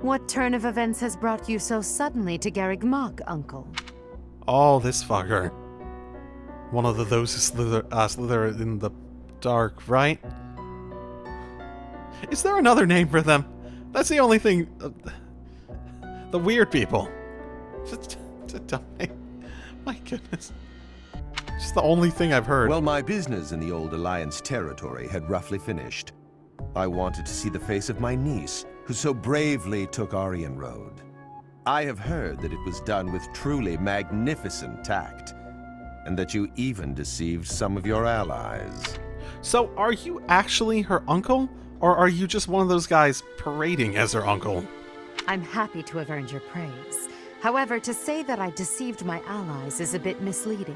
What turn of events has brought you so suddenly to Garreg Mach, Uncle? Oh, this fucker. One of those who slither in the dark, right? Is there another name for them? That's the only thing... the weird people. Just tell me. My goodness. Just the only thing I've heard. Well, my business in the old Alliance territory had roughly finished. I wanted to see the face of my niece, who so bravely took Aryan Road. I have heard that it was done with truly magnificent tact, and that you even deceived some of your allies. So, are you actually her uncle? Or are you just one of those guys parading as her uncle? I'm happy to have earned your praise. However, to say that I deceived my allies is a bit misleading.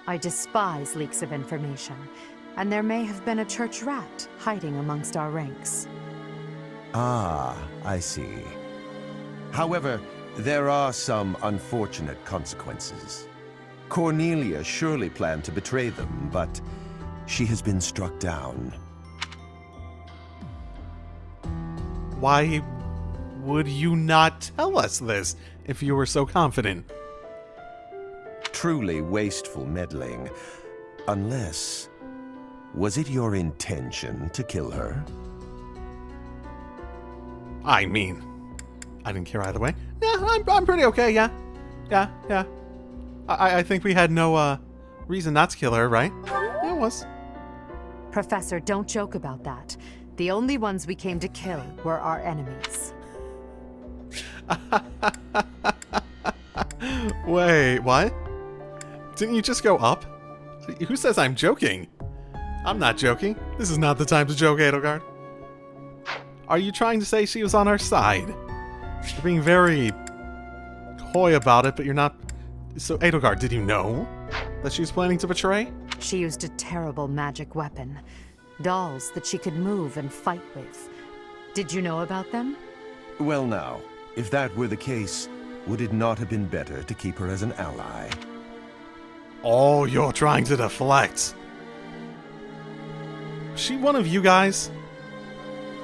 I despise leaks of information, and there may have been a church rat hiding amongst our ranks. Ah, I see. However, there are some unfortunate consequences. Cornelia surely planned to betray them, but she has been struck down. Why would you not tell us this if you were so confident? Truly wasteful meddling. Unless... was it your intention to kill her? I mean, I didn't care either way. Yeah, I'm pretty okay, yeah. Yeah. I think we had no, reason not to kill her, right? Yeah, it was. Professor, don't joke about that. The only ones we came to kill were our enemies. Wait, what? Didn't you just go up? Who says I'm joking? I'm not joking. This is not the time to joke, Edelgard. Are you trying to say she was on our side? You're being very coy about it, but you're not... So, Edelgard, did you know that she was planning to betray? She used a terrible magic weapon. Dolls that she could move and fight with. Did you know about them? Well now, if that were the case, would it not have been better to keep her as an ally? Oh, you're trying to deflect. Was she one of you guys?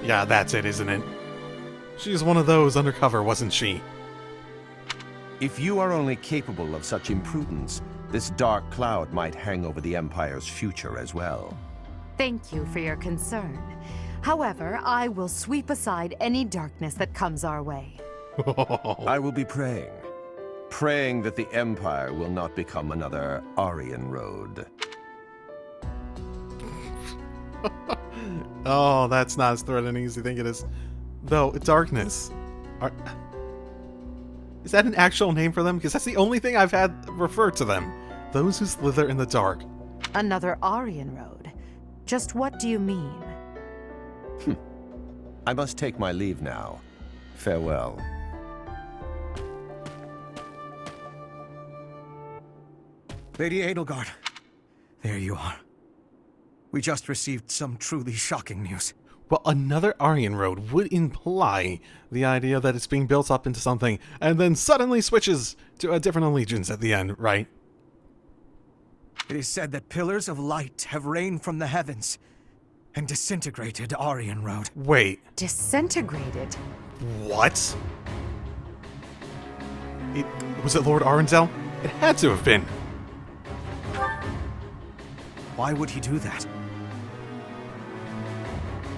Yeah, that's it, isn't it? She's one of those undercover, wasn't she? If you are only capable of such imprudence, this dark cloud might hang over the Empire's future as well. Thank you for your concern. However, I will sweep aside any darkness that comes our way. I will be praying. Praying that the Empire will not become another Aryan Road. Oh, that's not as threatening as you think it is. Though, darkness. Is that an actual name for them? Because that's the only thing I've had referred to them. Those who slither in the dark. Another Aryan Road? Just what do you mean? I must take my leave now. Farewell. Lady Edelgard, there you are. We just received some truly shocking news. Well, another Aryan Road would imply the idea that it's being built up into something and then suddenly switches to a different allegiance at the end, right? It is said that pillars of light have rained from the heavens and disintegrated Aryan Road. Wait. Disintegrated? What? Was it Lord Arundel? It had to have been. Why would he do that?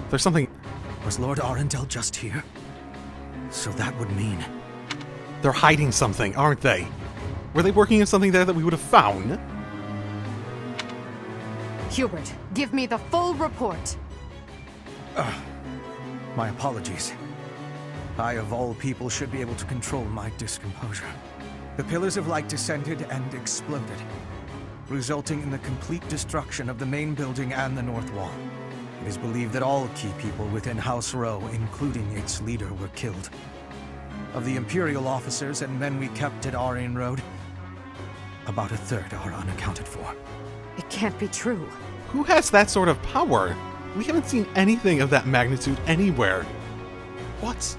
There's something... Was Lord Arundel just here? So that would mean... They're hiding something, aren't they? Were they working on something there that we would have found? Hubert, give me the full report. My apologies. I, of all people, should be able to control my discomposure. The pillars of light descended and exploded, resulting in the complete destruction of the main building and the north wall. It is believed that all key people within House Row, including its leader, were killed. Of the Imperial officers and men we kept at Aryan Road, about a third are unaccounted for. It can't be true. Who has that sort of power? We haven't seen anything of that magnitude anywhere. What?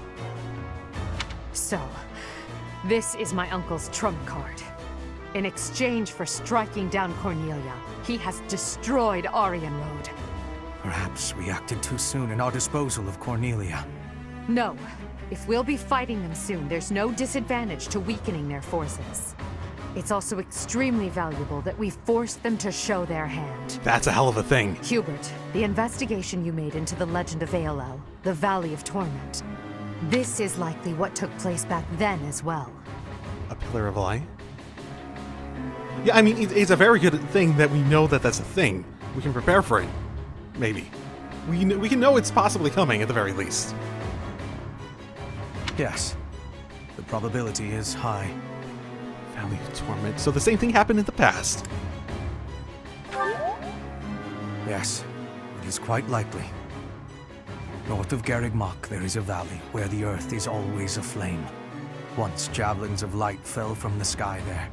So, this is my uncle's trump card. In exchange for striking down Cornelia, he has destroyed Aryan Road. Perhaps we acted too soon in our disposal of Cornelia. No. If we'll be fighting them soon, there's no disadvantage to weakening their forces. It's also extremely valuable that we forced them to show their hand. That's a hell of a thing. Hubert, the investigation you made into the legend of Aelel, the Valley of Torment, this is likely what took place back then as well. A pillar of light? Yeah, I mean, it's a very good thing that we know that that's a thing. We can prepare for it. Maybe. We can know it's possibly coming at the very least. Yes. The probability is high. Valley of Torment. So the same thing happened in the past. Yes, it is quite likely. North of Garrigmach there is a valley where the earth is always aflame. Once javelins of light fell from the sky there.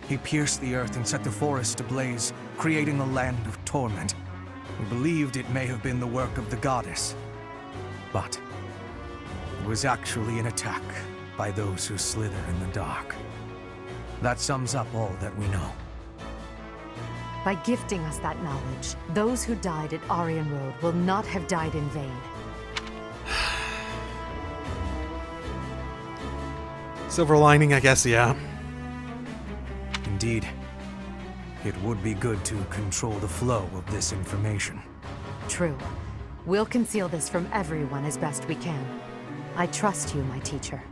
He pierced the earth and set the forest ablaze, creating a land of torment. We believed it may have been the work of the goddess. But it was actually an attack by those who slither in the dark. That sums up all that we know. By gifting us that knowledge, those who died at Aryan Road will not have died in vain. Silver lining, I guess, yeah. Indeed. It would be good to control the flow of this information. True. We'll conceal this from everyone as best we can. I trust you, my teacher.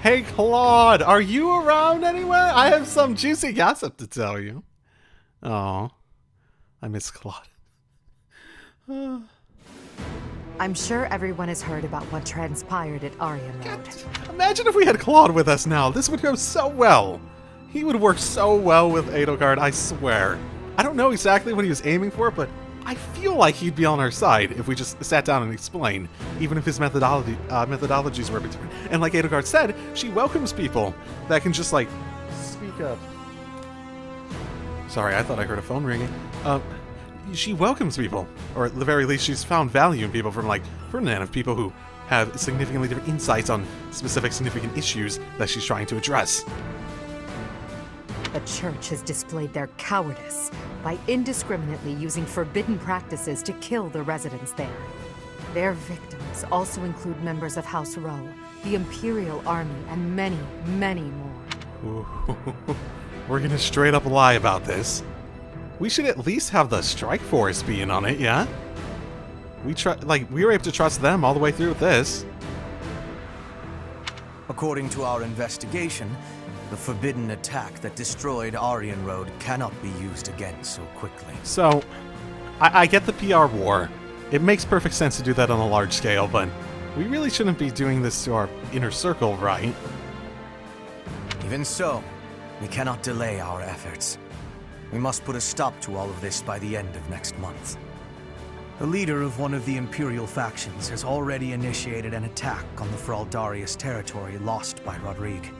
Hey, Claude, are you around anywhere? I have some juicy gossip to tell you. Oh, I miss Claude. I'm sure everyone has heard about what transpired at Aryan Road. Imagine if we had Claude with us now. This would go so well. He would work so well with Edelgard, I swear. I don't know exactly what he was aiming for, but I feel like he'd be on our side if we just sat down and explained, even if his methodologies were a bit different. And like Edelgard said, she welcomes people that can just, like, speak up. Sorry, I thought I heard a phone ringing. She welcomes people, or at the very least, she's found value in people from, like, Ferdinand, of people who have significantly different insights on specific significant issues that she's trying to address. The Church has displayed their cowardice by indiscriminately using forbidden practices to kill the residents there. Their victims also include members of House Rowe, the Imperial Army, and many, many more. Ooh, we're gonna straight up lie about this. We should at least have the Strike Force be in on it, yeah? We were able to trust them all the way through with this. According to our investigation, the forbidden attack that destroyed Aryan Road cannot be used again so quickly. So, I get the PR war. It makes perfect sense to do that on a large scale, but we really shouldn't be doing this to our inner circle, right? Even so, we cannot delay our efforts. We must put a stop to all of this by the end of next month. The leader of one of the Imperial factions has already initiated an attack on the Fraldarius territory lost by Rodrigue.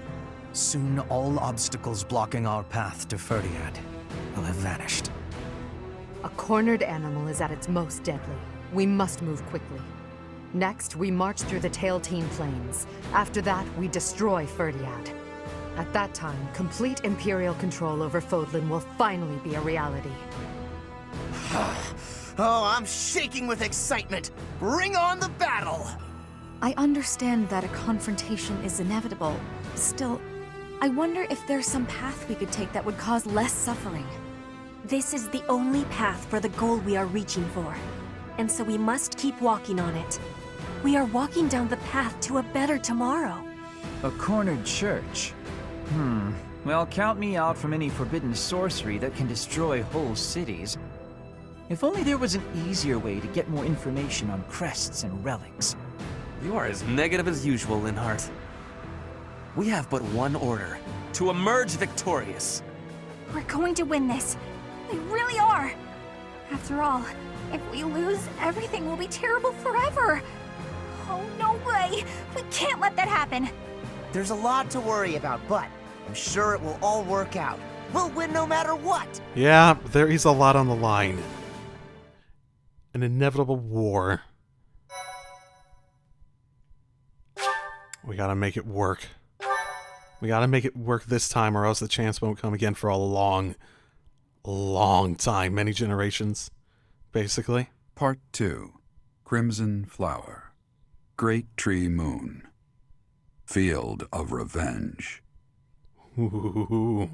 Soon, all obstacles blocking our path to Ferdiad will have vanished. A cornered animal is at its most deadly. We must move quickly. Next, we march through the Tailtean Plains. After that, we destroy Ferdiad. At that time, complete Imperial control over Fodlan will finally be a reality. Oh, I'm shaking with excitement! Bring on the battle! I understand that a confrontation is inevitable. Still, I wonder if there's some path we could take that would cause less suffering. This is the only path for the goal we are reaching for. And so we must keep walking on it. We are walking down the path to a better tomorrow. A cornered church? Well, count me out from any forbidden sorcery that can destroy whole cities. If only there was an easier way to get more information on crests and relics. You are as negative as usual, Linhart. We have but one order: to emerge victorious. We're going to win this. We really are. After all, if we lose, everything will be terrible forever. Oh, no way. We can't let that happen. There's a lot to worry about, but I'm sure it will all work out. We'll win no matter what! Yeah, there is a lot on the line. An inevitable war. We gotta make it work. We gotta make it work this time, or else the chance won't come again for a long, long time. Many generations, basically. Part 2. Crimson Flower. Great Tree Moon. Field of Revenge. Ooh.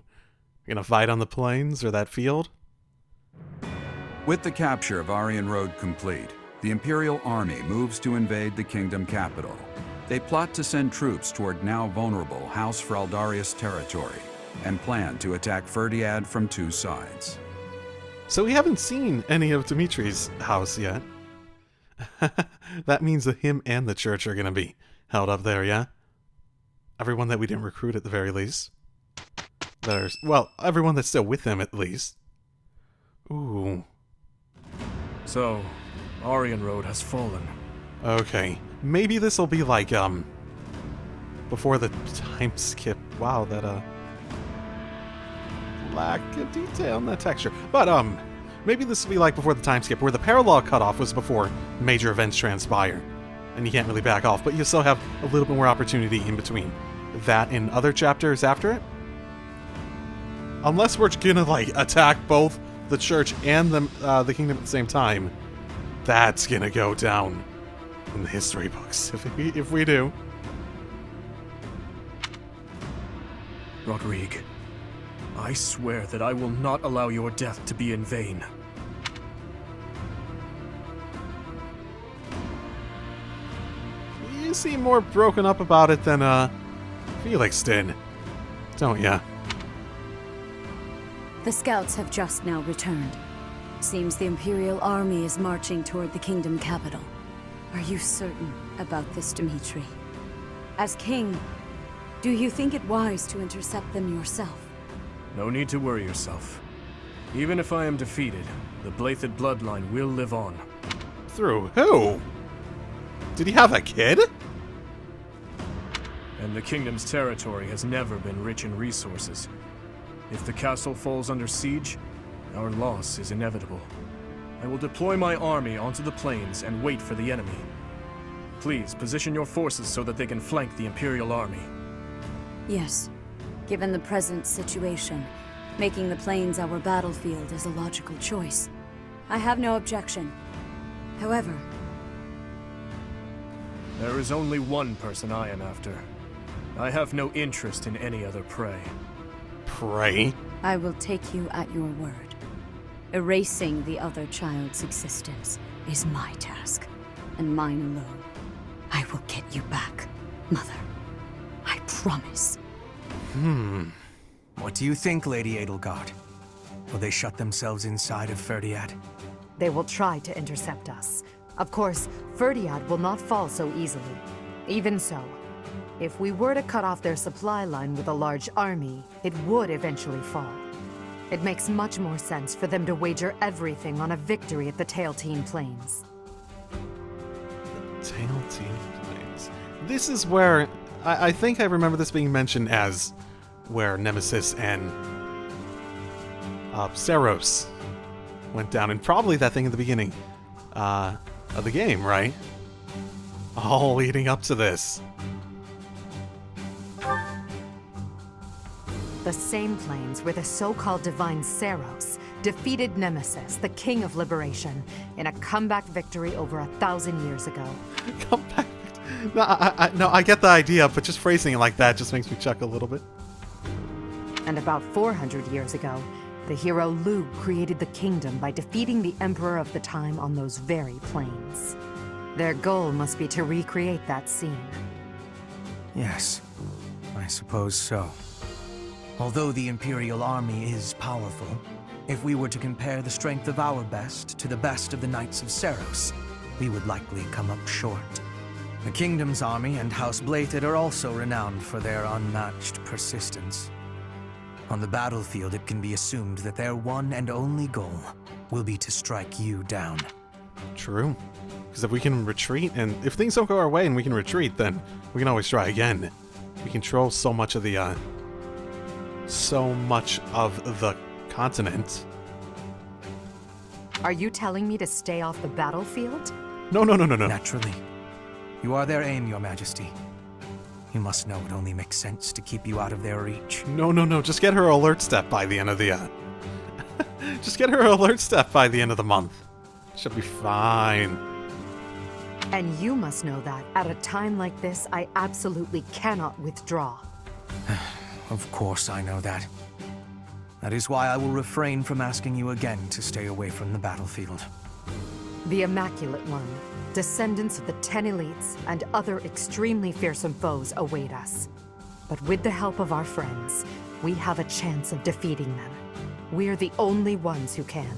You gonna fight on the plains or that field? With the capture of Aryan Road complete, the Imperial Army moves to invade the kingdom capital. They plot to send troops toward now vulnerable House Fraldarius territory and plan to attack Ferdiad from 2 sides. So we haven't seen any of Dimitri's house yet. That means that him and the church are gonna be held up there, yeah? Everyone that we didn't recruit at the very least. Well, everyone that's still with them at least. Ooh. So, Aryan Road has fallen. Okay. Maybe this will be like, before the time skip. Wow, that, lack of detail in that texture. But, maybe this will be like before the time skip, where the parallel cutoff was before major events transpire. And you can't really back off, but you still have a little bit more opportunity in between that and other chapters after it. Unless we're gonna, like, attack both the church and the kingdom at the same time, that's gonna go down in the history books, if we do. Rodrigue, I swear that I will not allow your death to be in vain. You seem more broken up about it than, Felix did, don't ya? The scouts have just now returned. Seems the Imperial Army is marching toward the kingdom capital. Are you certain about this, Dimitri? As king, do you think it wise to intercept them yourself? No need to worry yourself. Even if I am defeated, the Blathed bloodline will live on. Through who? Did he have a kid? And the kingdom's territory has never been rich in resources. If the castle falls under siege, our loss is inevitable. I will deploy my army onto the plains and wait for the enemy. Please, position your forces so that they can flank the Imperial Army. Yes. Given the present situation, making the plains our battlefield is a logical choice. I have no objection. However... There is only one person I am after. I have no interest in any other prey. Prey? I will take you at your word. Erasing the other child's existence is my task, and mine alone. I will get you back, Mother. I promise. What do you think, Lady Edelgard? Will they shut themselves inside of Ferdiad? They will try to intercept us. Of course, Ferdiad will not fall so easily. Even so, if we were to cut off their supply line with a large army, it would eventually fall. It makes much more sense for them to wager everything on a victory at the Tailteen Plains. Tailteen Plains. This is where... I think I remember this being mentioned as where Nemesis and Saros went down, and probably that thing at the beginning of the game, right? All leading up to this. The same plains where the so-called divine Saros defeated Nemesis, the King of Liberation, in a comeback victory over 1,000 years ago. Comeback? No, I get the idea, but just phrasing it like that just makes me chuckle a little bit. And about 400 years ago, the hero Lu created the kingdom by defeating the Emperor of the time on those very plains. Their goal must be to recreate that scene. Yes, I suppose so. Although the Imperial Army is powerful, if we were to compare the strength of our best to the best of the Knights of Saros, we would likely come up short. The Kingdom's army and House Blathed are also renowned for their unmatched persistence. On the battlefield, it can be assumed that their one and only goal will be to strike you down. True. Because if we can retreat, and if things don't go our way and we can retreat, then we can always try again. We control so much of the continent. Are you telling me to stay off the battlefield? No. Naturally. You are their aim, Your Majesty. You must know it only makes sense to keep you out of their reach. No. Just get her alert step by the end of the, Just get her alert step by the end of the month. She'll be fine. And you must know that, at a time like this, I absolutely cannot withdraw. Of course I know that. That is why I will refrain from asking you again to stay away from the battlefield. The Immaculate One, descendants of the 10 elites, and other extremely fearsome foes await us. But with the help of our friends, we have a chance of defeating them. We're the only ones who can.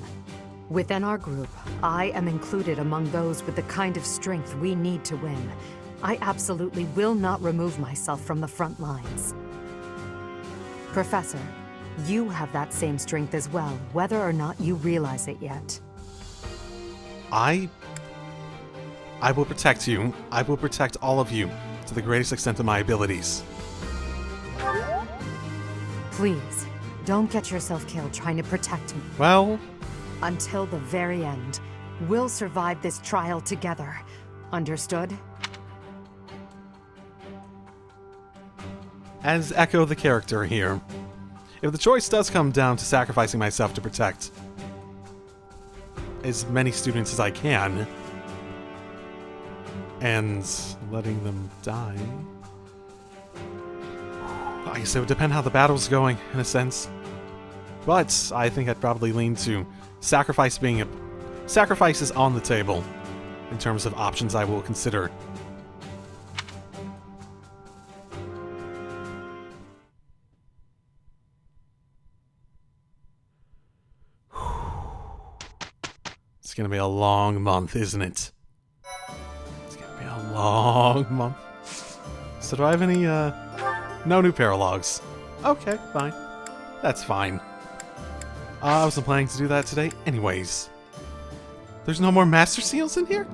Within our group, I am included among those with the kind of strength we need to win. I absolutely will not remove myself from the front lines. Professor, you have that same strength as well, whether or not you realize it yet. I will protect you. I will protect all of you to the greatest extent of my abilities. Please, don't get yourself killed trying to protect me. Well... Until the very end, we'll survive this trial together. Understood? As Echo the character here, if the choice does come down to sacrificing myself to protect as many students as I can, and letting them die, I guess it would depend how the battle's going, in a sense. But I think I'd probably lean to sacrifice is on the table in terms of options I will consider. It's gonna be a long month, isn't it? It's gonna be a long month. So do I have any, no new paralogs. Okay, fine. That's fine. I wasn't planning to do that today anyways. There's no more Master Seals in here?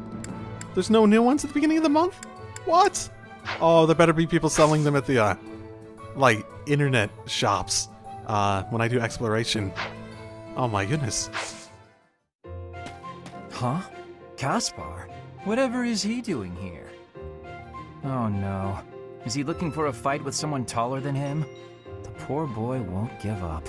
There's no new ones at the beginning of the month? What? Oh, there better be people selling them at the, like, internet shops, when I do exploration. Oh my goodness. Huh? Caspar? Whatever is he doing here? Oh no. Is he looking for a fight with someone taller than him? The poor boy won't give up.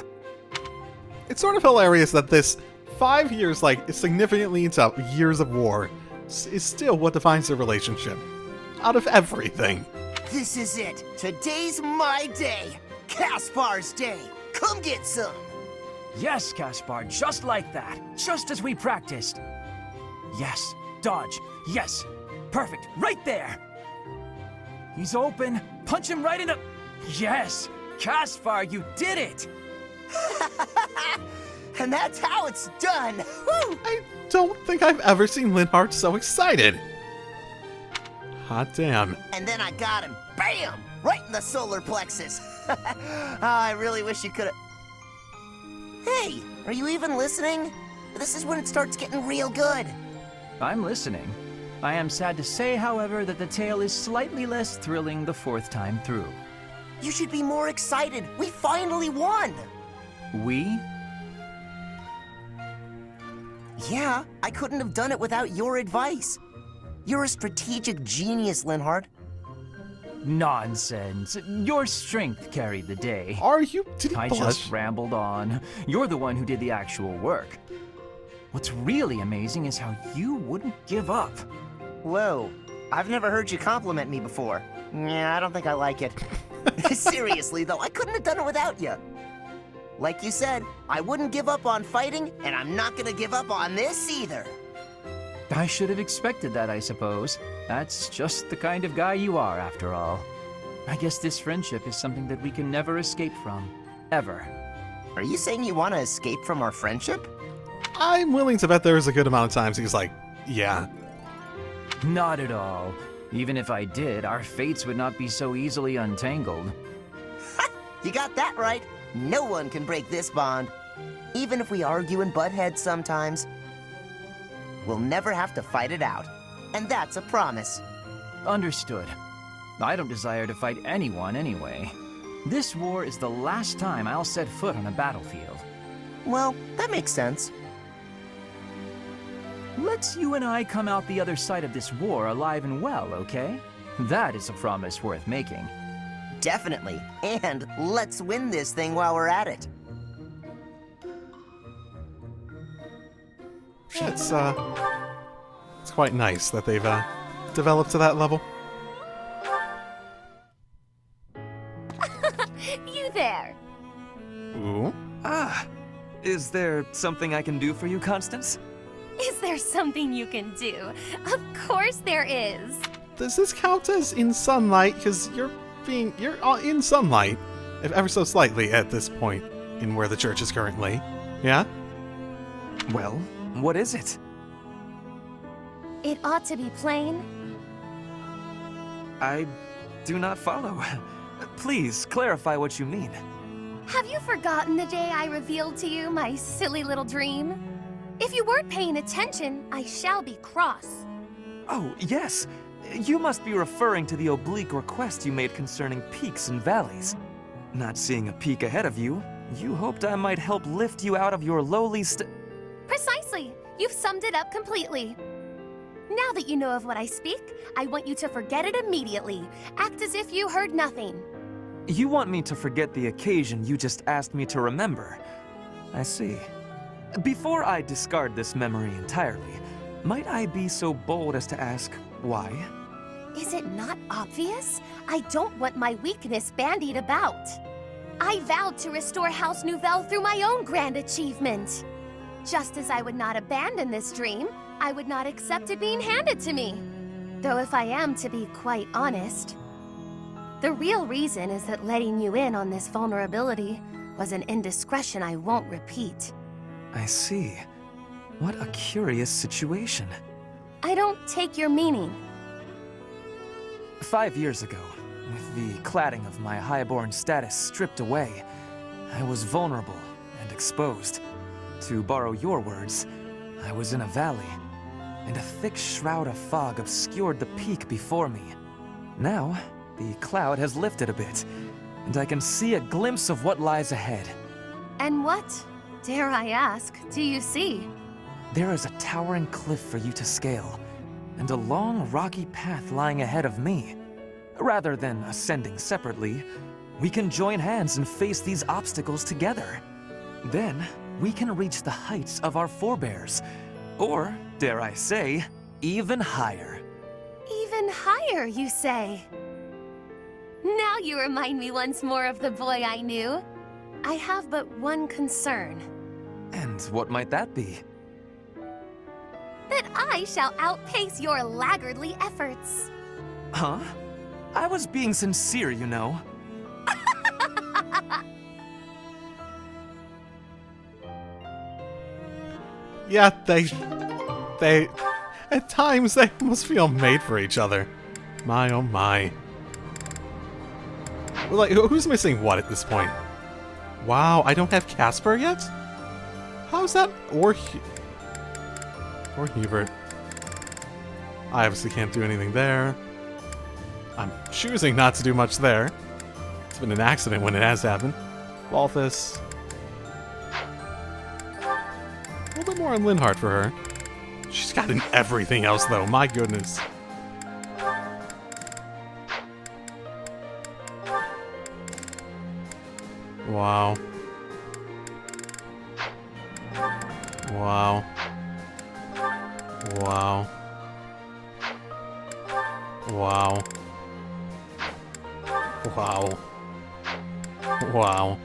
It's sort of hilarious that this 5 years, like, significantly into years of war, is still what defines their relationship. Out of everything. This is it. Today's my day. Caspar's day. Come get some. Yes, Caspar, just like that. Just as we practiced. Yes, dodge. Yes, perfect. Right there. He's open. Punch him right in the... Yes, Caspar, you did it. And that's how it's done! Woo! I don't think I've ever seen Linhardt so excited. Hot damn. And then I got him. Bam! Right in the solar plexus. I really wish you could've... Hey, are you even listening? This is when it starts getting real good. I'm listening. I am sad to say, however, that the tale is slightly less thrilling the fourth time through. You should be more excited. We finally won! We? Yeah, I couldn't have done it without your advice. You're a strategic genius, Linhardt. Nonsense. Your strength carried the day. Are you? Did he I blush? just rambled on. You're the one who did the actual work. What's really amazing is how you wouldn't give up. Whoa, I've never heard you compliment me before. Yeah, I don't think I like it. Seriously, though, I couldn't have done it without you. Like you said, I wouldn't give up on fighting, and I'm not gonna give up on this either. I should have expected that, I suppose. That's just the kind of guy you are, after all. I guess this friendship is something that we can never escape from. Ever. Are you saying you want to escape from our friendship? I'm willing to bet there's a good amount of times he's like, yeah. Not at all. Even if I did, our fates would not be so easily untangled. You got that right. No one can break this bond. Even if we argue and butt heads sometimes, we'll never have to fight it out. And that's a promise. Understood. I don't desire to fight anyone anyway. This war is the last time I'll set foot on a battlefield. Well, that makes sense. Let's you and I come out the other side of this war alive and well, okay? That is a promise worth making. Definitely. And let's win this thing while we're at it. It's quite nice that they've developed to that level. You there. Ooh. Ah, is there something I can do for you, Constance? Is there something you can do? Of course there is. Does this count as in sunlight? Because you're in sunlight, if ever so slightly, at this point in where the church is currently. Yeah? Well, what is it? It ought to be plain. I do not follow. Please, clarify what you mean. Have you forgotten the day I revealed to you my silly little dream? If you weren't paying attention, I shall be cross. Oh, yes. You must be referring to the oblique request you made concerning peaks and valleys. Not seeing a peak ahead of you, you hoped I might help lift you out of your lowly Precisely. You've summed it up completely. Now that you know of what I speak, I want you to forget it immediately. Act as if you heard nothing. You want me to forget the occasion you just asked me to remember. I see. Before I discard this memory entirely, might I be so bold as to ask why? Is it not obvious? I don't want my weakness bandied about. I vowed to restore House Nouvelle through my own grand achievement. Just as I would not abandon this dream, I would not accept it being handed to me. Though if I am to be quite honest, the real reason is that letting you in on this vulnerability was an indiscretion I won't repeat. I see. What a curious situation. I don't take your meaning. 5 years ago, with the cladding of my highborn status stripped away, I was vulnerable and exposed. To borrow your words, I was in a valley, and a thick shroud of fog obscured the peak before me. Now, the cloud has lifted a bit, and I can see a glimpse of what lies ahead. And what, dare I ask, do you see? There is a towering cliff for you to scale, and a long, rocky path lying ahead of me. Rather than ascending separately, we can join hands and face these obstacles together. Then, we can reach the heights of our forebears, or, dare I say, even higher. Even higher, you say? Now you remind me once more of the boy I knew. I have but one concern. And what might that be? That I shall outpace your laggardly efforts. Huh? I was being sincere, you know. Yeah, they, at times, they must feel made for each other. My, oh my. Like, who's missing what at this point? Wow, I don't have Casper yet? How's that? Or Hubert. I obviously can't do anything there. I'm choosing not to do much there. It's been an accident when it has happened. Balthus. A little bit more on Linhardt for her. She's gotten everything else, though. My goodness. Wow. Wow. Wow. Wow. Wow. Wow.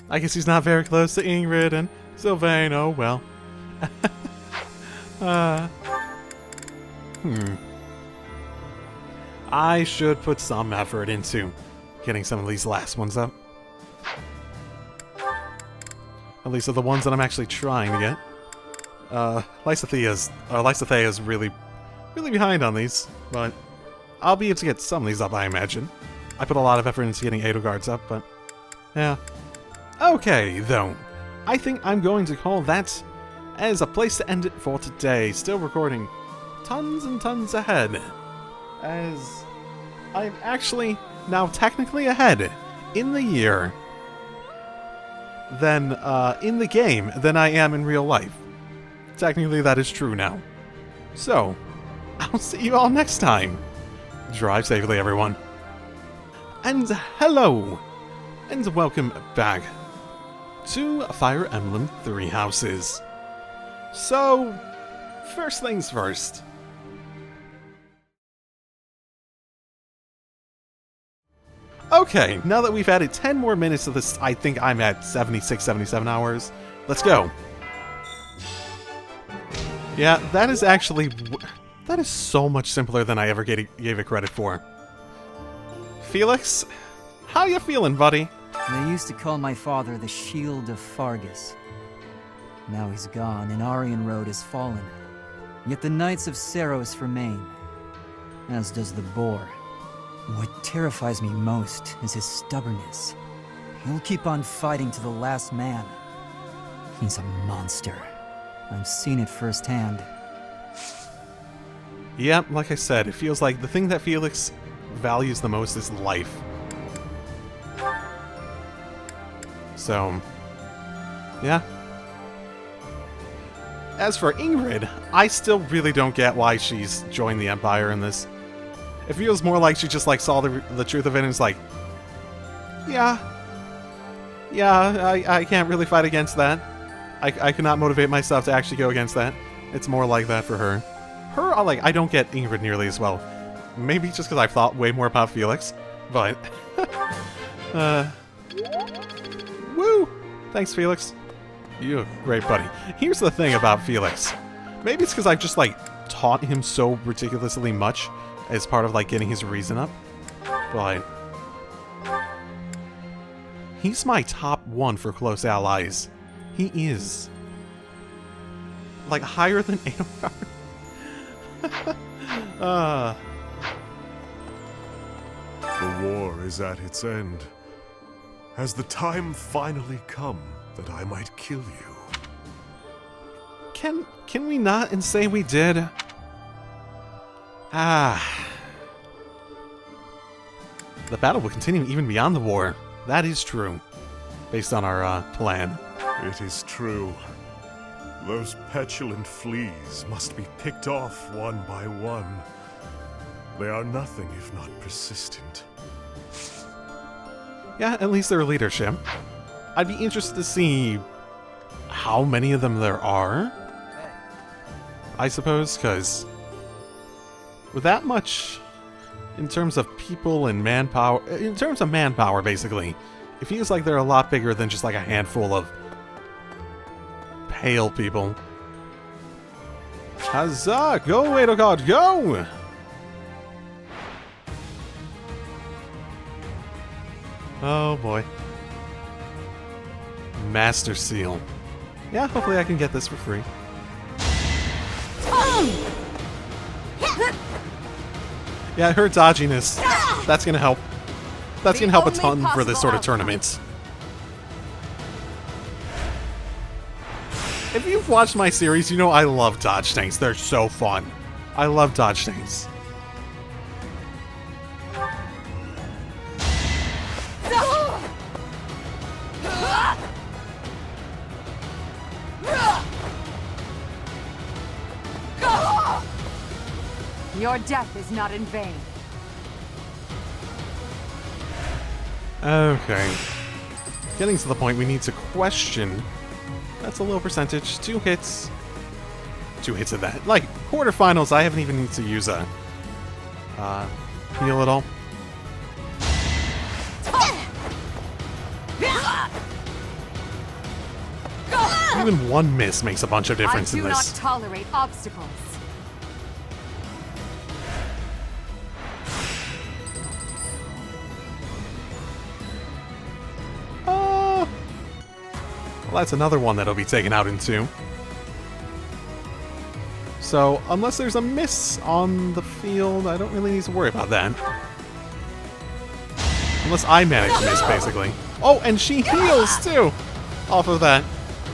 I guess he's not very close to Ingrid and Sylvain. Oh well. I should put some effort into getting some of these last ones up. At least of the ones that I'm actually trying to get. Lysithea is really behind on these, but I'll be able to get some of these up, I imagine. I put a lot of effort into getting Edelgard's up, but yeah. Okay, though. I think I'm going to call that as a place to end it for today. Still recording tons and tons ahead, as I'm actually now technically ahead in the year than in the game than I am in real life. Technically, that is true now. So, I'll see you all next time. Drive safely, everyone. And hello, and welcome back to Fire Emblem Three Houses. So, first things first. Okay, now that we've added 10 more minutes to this, I think I'm at 76, 77 hours. Let's go. Yeah, that is actually... that is so much simpler than I ever gave it credit for. Felix, how you feeling, buddy? They used to call my father the Shield of Fargus. Now he's gone, and Aryan Road has fallen. Yet the Knights of Seros remain, as does the Boar. What terrifies me most is his stubbornness. He'll keep on fighting to the last man. He's a monster. I've seen it firsthand. Yeah, like I said, it feels like the thing that Felix values the most is life. So, yeah. As for Ingrid, I still really don't get why she's joined the Empire in this. It feels more like she just like saw the truth of it and is like, yeah, I can't really fight against that. I cannot motivate myself to actually go against that. It's more like that for her. I don't get Ingrid nearly as well. Maybe just because I've thought way more about Felix, but... woo! Thanks, Felix. You're a great buddy. Here's the thing about Felix. Maybe it's because I've just, like, taught him so ridiculously much as part of, like, getting his reason up. But... he's my top one for close allies. He is. Like, higher than Edelgard. The war is at its end. Has the time finally come that I might kill you? Can we not and say we did? The battle will continue even beyond the war. That is true. Based on our plan. It is true. Those petulant fleas must be picked off one by one. They are nothing if not persistent. Yeah, at least their leadership. I'd be interested to see how many of them there are. I suppose, because with that much in terms of people and manpower, in terms of manpower, basically, it feels like they're a lot bigger than just like a handful of pale people. Huzzah! Go, Edelgard, go! Oh boy. Master Seal. Yeah, hopefully I can get this for free. Yeah, her dodginess. That's gonna help. That's gonna help a ton for this sort of tournament. If you've watched my series, you know I love dodge tanks. They're so fun. I love dodge tanks. Your death is not in vain. Okay. Getting to the point we need to question. That's a low percentage. 2 hits. 2 hits of that. Like, quarterfinals, I haven't even need to use a heal at all. Even one miss makes a bunch of difference in this. I do not tolerate obstacles. Well, that's another one that'll be taken out in 2. So, unless there's a miss on the field, I don't really need to worry about that. Unless I manage to miss, basically. Oh, and she heals, too! Off of that.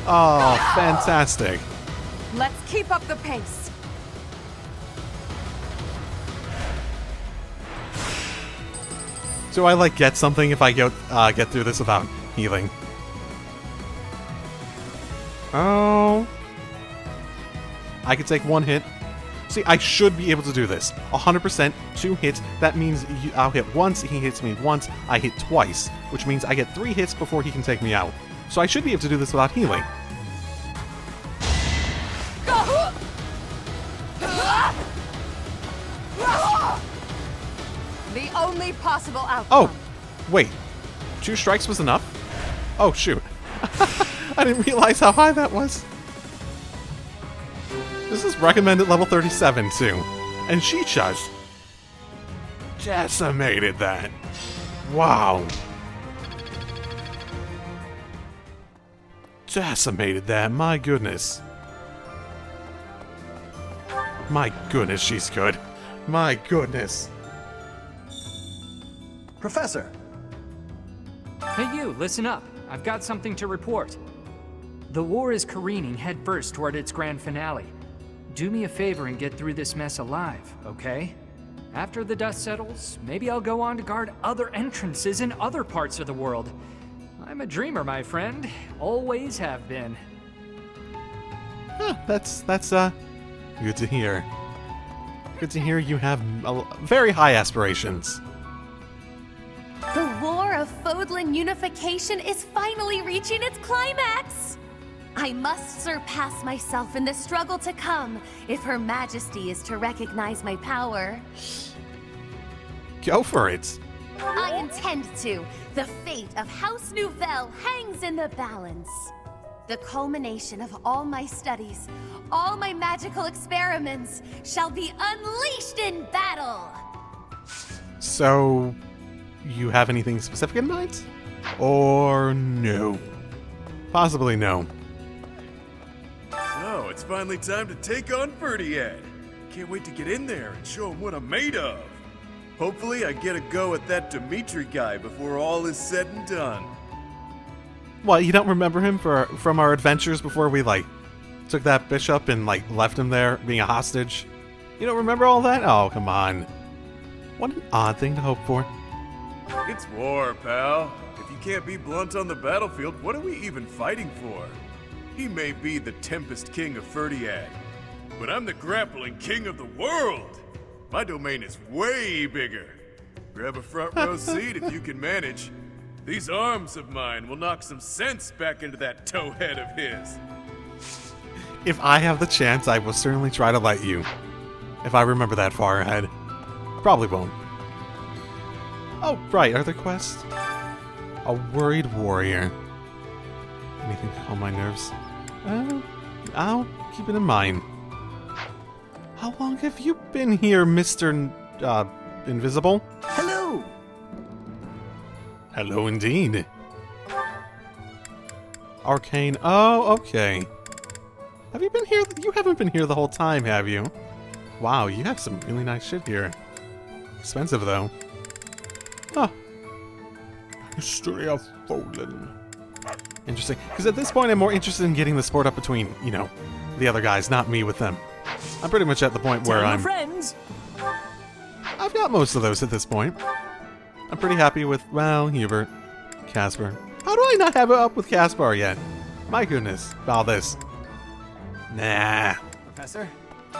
Oh, fantastic. Let's keep up the pace. Do I, like, get something if I get through this without healing? Oh. I could take 1 hit. See, I should be able to do this. 100%, 2 hits. That means I'll hit once, he hits me once, I hit twice. Which means I get 3 hits before he can take me out. So I should be able to do this without healing. The only possible outcome. Oh, wait. 2 strikes was enough? Oh, shoot. I didn't realize how high that was. This is recommended level 37, too. And she just decimated that. Wow. Decimated that, my goodness. My goodness, she's good. My goodness. Professor! Hey you, listen up. I've got something to report. The war is careening headfirst toward its grand finale. Do me a favor and get through this mess alive, okay? After the dust settles, maybe I'll go on to guard other entrances in other parts of the world. I'm a dreamer, my friend. Always have been. Huh, that's good to hear. Good to hear you have very high aspirations. The war of Fodlan unification is finally reaching its climax! I must surpass myself in the struggle to come if Her Majesty is to recognize my power. Go for it. I intend to. The fate of House Nouvelle hangs in the balance. The culmination of all my studies, all my magical experiments, shall be unleashed in battle! So, you have anything specific in mind? Or no? Possibly no. So, it's finally time to take on Ferdiad. Can't wait to get in there and show him what I'm made of. Hopefully I get a go at that Dimitri guy before all is said and done. What, you don't remember him from our adventures before we, took that bishop and, left him there being a hostage? You don't remember all that? Oh, come on. What an odd thing to hope for. It's war, pal. If you can't be blunt on the battlefield, what are we even fighting for? He may be the Tempest King of Ferdiad, but I'm the Grappling King of the world! My domain is way bigger. Grab a front row seat if you can manage. These arms of mine will knock some sense back into that towhead of his. If I have the chance, I will certainly try to let you. If I remember that far ahead. Probably won't. Oh, right, are there quests? A worried warrior. Anything to calm my nerves? I'll keep it in mind. How long have you been here, Mr. Invisible? Hello! Hello indeed. Arcane. Oh, okay. Have you been here? You haven't been here the whole time, have you? Wow, you have some really nice shit here. Expensive, though. Huh. History of Fodlan. Interesting. Because at this point, I'm more interested in getting the sport up between, the other guys, not me with them. I'm pretty much at the point where I'm... friends! I've got most of those at this point. I'm pretty happy with, well, Hubert, Caspar. How do I not have it up with Caspar yet? My goodness, all this. Nah. Professor?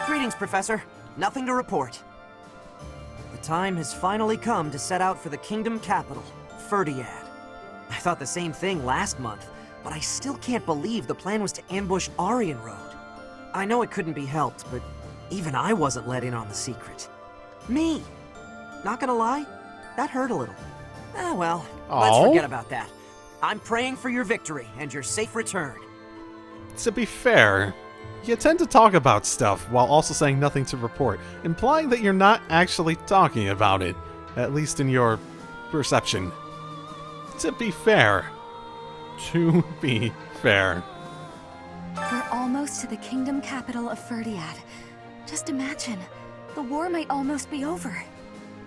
Greetings, Professor. Nothing to report. The time has finally come to set out for the kingdom capital, Ferdiad. I thought the same thing last month, but I still can't believe the plan was to ambush Aryan Road. I know it couldn't be helped, but even I wasn't let in on the secret. Me! Not gonna lie, that hurt a little. Ah, well, let's forget about that. I'm praying for your victory and your safe return. To be fair, you tend to talk about stuff while also saying nothing to report, implying that you're not actually talking about it, at least in your perception. To be fair. To be fair. We're almost to the kingdom capital of Ferdiad. Just imagine, the war might almost be over.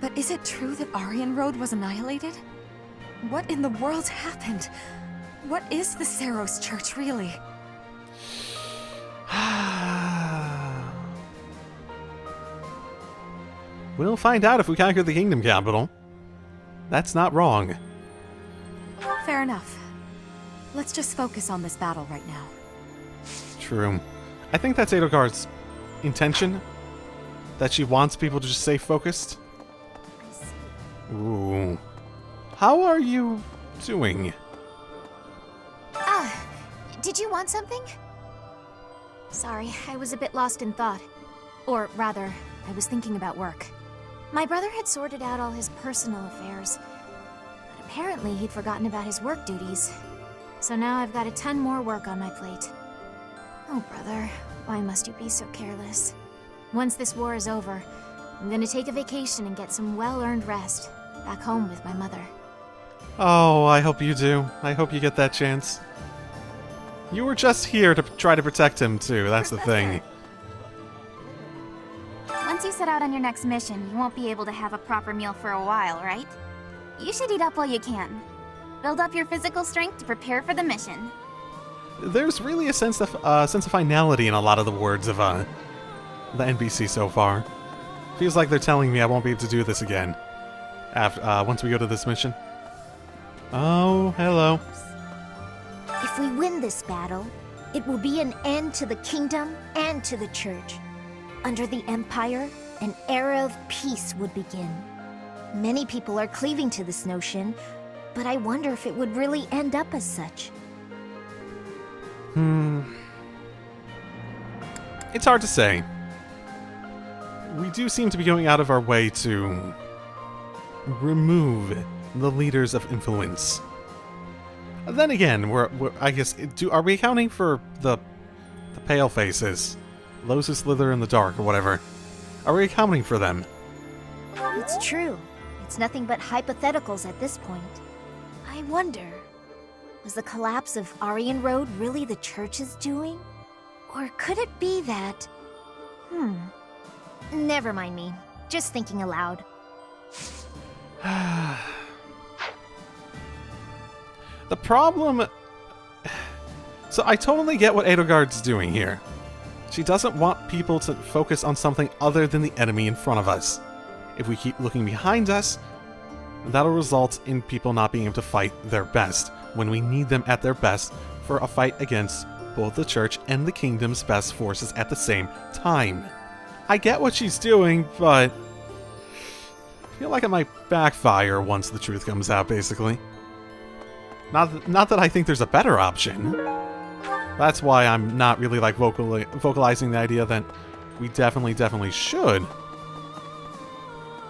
But is it true that Aryan Road was annihilated? What in the world happened? What is the Saros Church, really? We'll find out if we conquer the kingdom capital. That's not wrong. Fair enough. Let's just focus on this battle right now. True. I think that's Edelgard's intention. That she wants people to just stay focused? Ooh. How are you doing? Did you want something? Sorry, I was a bit lost in thought. Or rather, I was thinking about work. My brother had sorted out all his personal affairs, but apparently he'd forgotten about his work duties. So now I've got a ton more work on my plate. Oh, brother, why must you be so careless? Once this war is over, I'm gonna take a vacation and get some well-earned rest, back home with my mother. Oh, I hope you do. I hope you get that chance. You were just here to try to protect him, too. That's the thing. Once you set out on your next mission, you won't be able to have a proper meal for a while, right? You should eat up while you can. Build up your physical strength to prepare for the mission. There's really a sense of finality in a lot of the words of the NPC so far. Feels like they're telling me I won't be able to do this again after once we go to this mission. Oh, hello. If we win this battle, it will be an end to the kingdom and to the church. Under the Empire, an era of peace would begin. Many people are cleaving to this notion, but I wonder if it would really end up as such. It's hard to say. We do seem to be going out of our way to remove the leaders of influence. Then again, I guess, are we accounting for the pale faces? Those who slither in the dark or whatever. Are we accounting for them? It's true. It's nothing but hypotheticals at this point. I wonder, was the collapse of Aryan Road really the church's doing? Or could it be that... Never mind me. Just thinking aloud. The problem... So I totally get what Edelgard's doing here. She doesn't want people to focus on something other than the enemy in front of us. If we keep looking behind us, that'll result in people not being able to fight their best when we need them at their best for a fight against both the church and the kingdom's best forces at the same time. I get what she's doing, but I feel like it might backfire once the truth comes out, basically. Not that I think there's a better option. That's why I'm not really like vocalizing the idea that we definitely should.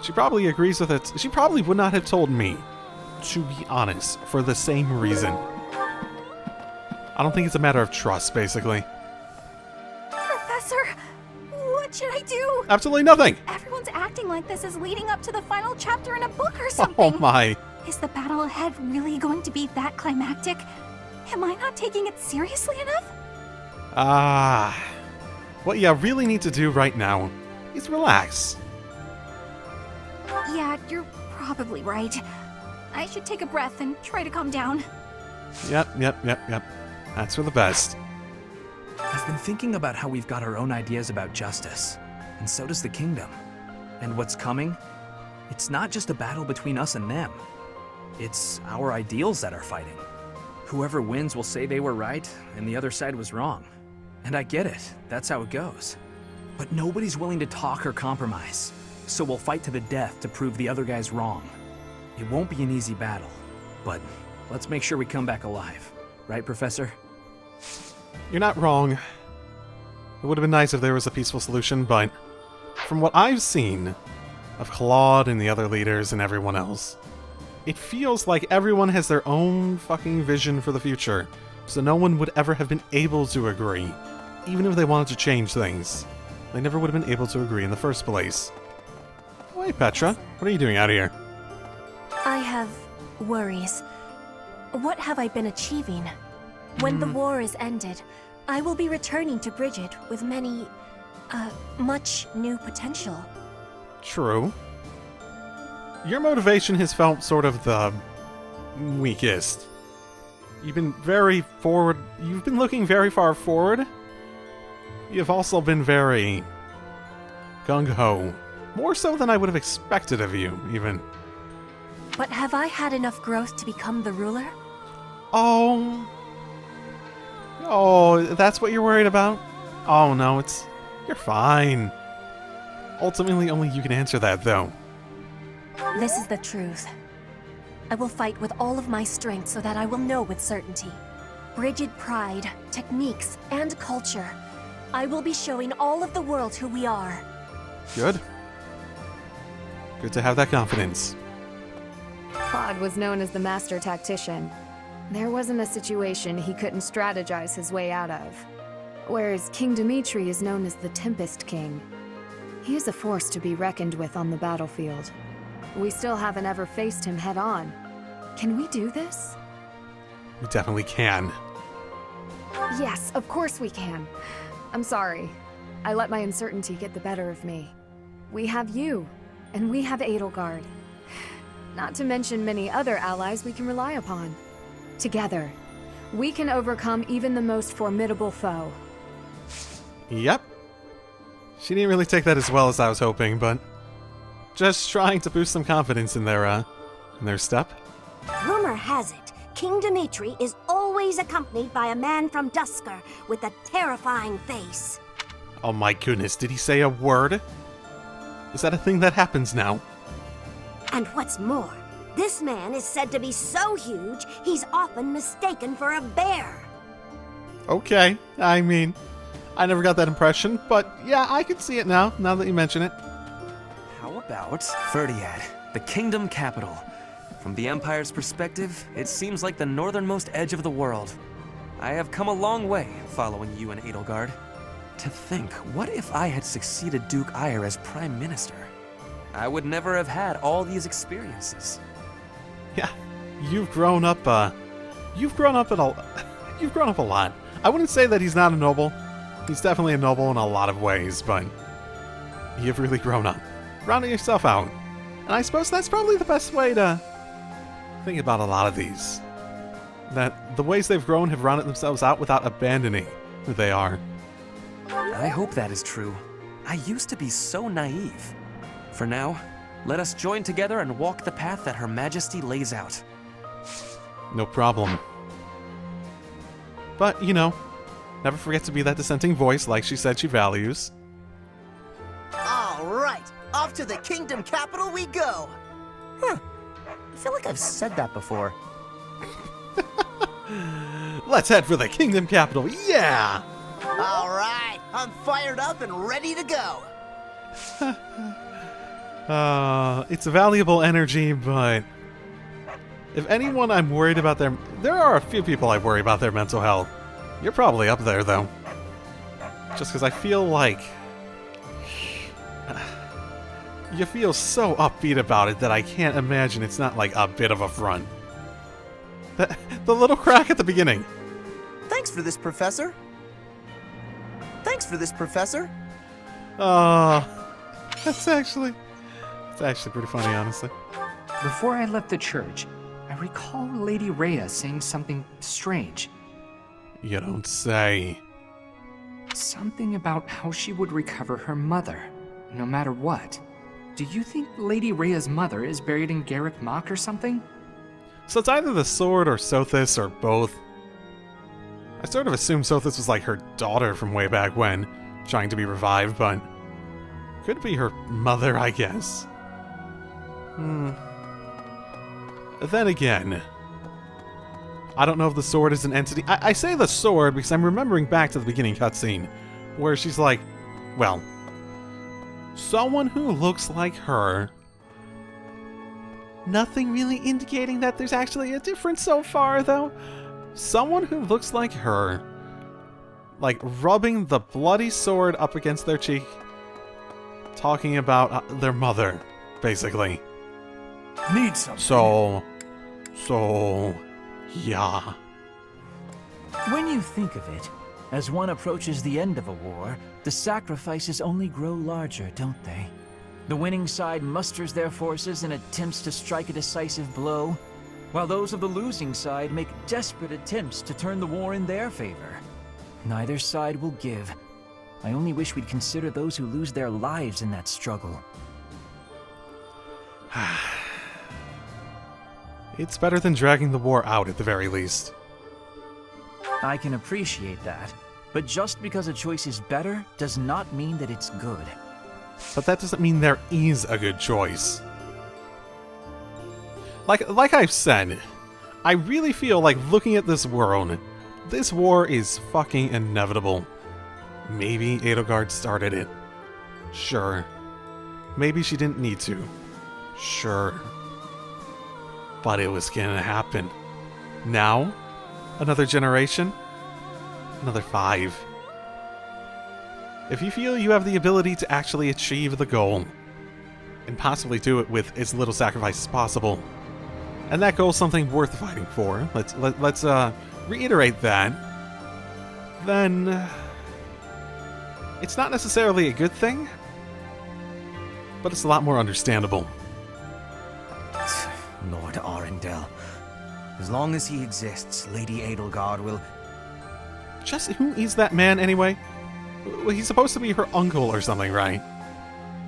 She probably agrees with it. She probably would not have told me, to be honest, for the same reason. I don't think it's a matter of trust, basically. Professor, what should I do? Absolutely nothing! Everyone's acting like this is leading up to the final chapter in a book or something. Oh my. Is the battle ahead really going to be that climactic? Am I not taking it seriously enough? What you really need to do right now is relax. Yeah, you're probably right. I should take a breath and try to calm down. Yep. That's for the best. I've been thinking about how we've got our own ideas about justice, and so does the kingdom. And what's coming? It's not just a battle between us and them. It's our ideals that are fighting. Whoever wins will say they were right, and the other side was wrong. And I get it, that's how it goes. But nobody's willing to talk or compromise, so we'll fight to the death to prove the other guy's wrong. It won't be an easy battle, but let's make sure we come back alive. Right, Professor? You're not wrong. It would have been nice if there was a peaceful solution, but from what I've seen of Claude and the other leaders and everyone else, it feels like everyone has their own fucking vision for the future, so no one would ever have been able to agree, even if they wanted to change things. They never would have been able to agree in the first place. Oh, hey, Petra. What are you doing out here? I have worries. What have I been achieving? When the war is ended, I will be returning to Bridget with much new potential. True. Your motivation has felt sort of the weakest. You've been very forward. You've been looking very far forward. You've also been very gung-ho. More so than I would have expected of you, even. But have I had enough growth to become the ruler? Oh, that's what you're worried about? Oh no, you're fine. Ultimately, only you can answer that, though. This is the truth. I will fight with all of my strength so that I will know with certainty. Brigid pride, techniques, and culture. I will be showing all of the world who we are. Good. Good to have that confidence. Claude was known as the master tactician. There wasn't a situation he couldn't strategize his way out of. Whereas King Dimitri is known as the Tempest King. He is a force to be reckoned with on the battlefield. We still haven't ever faced him head-on. Can we do this? We definitely can. Yes, of course we can. I'm sorry. I let my uncertainty get the better of me. We have you, and we have Edelgard. Not to mention many other allies we can rely upon. Together, we can overcome even the most formidable foe. Yep. She didn't really take that as well as I was hoping, but just trying to boost some confidence in their step. Rumor has it, King Dimitri is always accompanied by a man from Dusker with a terrifying face. Oh my goodness, did he say a word? Is that a thing that happens now? And what's more, this man is said to be so huge, he's often mistaken for a bear. Okay, I mean, I never got that impression, but yeah, I can see it now that you mention it. How about Ferdiad, the kingdom capital? From the Empire's perspective, it seems like the northernmost edge of the world. I have come a long way following you and Edelgard. To think, what if I had succeeded Duke Heir as Prime Minister? I would never have had all these experiences. Yeah, you've grown up a lot. I wouldn't say that he's not a noble. He's definitely a noble in a lot of ways, but you've really grown up, rounding yourself out. And I suppose that's probably the best way to think about a lot of these. That the ways they've grown have rounded themselves out without abandoning who they are. I hope that is true. I used to be so naive. For now, let us join together and walk the path that Her Majesty lays out. No problem. But, you know, never forget to be that dissenting voice like she said she values. All right, off to the kingdom capital we go. Huh. I feel like I've said that before. Let's head for the kingdom capital, yeah! All right, I'm fired up and ready to go. It's valuable energy, but if anyone I'm worried about there are a few people I worry about their mental health. You're probably up there, though. Just because I feel like you feel so upbeat about it that I can't imagine it's not like a bit of a front. The little crack at the beginning. Thanks for this, Professor. Thanks for this, Professor. That's actually pretty funny, honestly. Before I left the church, I recall Lady Rhea saying something strange. You don't say. Something about how she would recover her mother, no matter what. Do you think Lady Rhea's mother is buried in Garrick Mach or something? So it's either the sword or Sothis or both. I sort of assumed Sothis was like her daughter from way back when, trying to be revived, but could be her mother, I guess. Then again, I don't know if the sword is an entity. I say the sword because I'm remembering back to the beginning cutscene, where she's like, well, someone who looks like her. Nothing really indicating that there's actually a difference so far, though. Someone who looks like her, like rubbing the bloody sword up against their cheek, talking about their mother, basically. Need something. So, yeah. When you think of it, as one approaches the end of a war, the sacrifices only grow larger, don't they? The winning side musters their forces and attempts to strike a decisive blow, while those of the losing side make desperate attempts to turn the war in their favor. Neither side will give. I only wish we'd consider those who lose their lives in that struggle. It's better than dragging the war out at the very least. I can appreciate that, but just because a choice is better does not mean that it's good. but that doesn't mean there is a good choice. Like I've said, I really feel like looking at this world, this war is fucking inevitable. Maybe Edelgard started it. Sure. Maybe she didn't need to. Sure. But it was gonna happen. Now? Another generation? Another 5. If you feel you have the ability to actually achieve the goal, and possibly do it with as little sacrifice as possible, and that goal's something worth fighting for, let's reiterate that, then it's not necessarily a good thing, but it's a lot more understandable. Lord Arundel. As long as he exists, Lady Edelgard will... Just who is that man anyway? Well, he's supposed to be her uncle or something, right?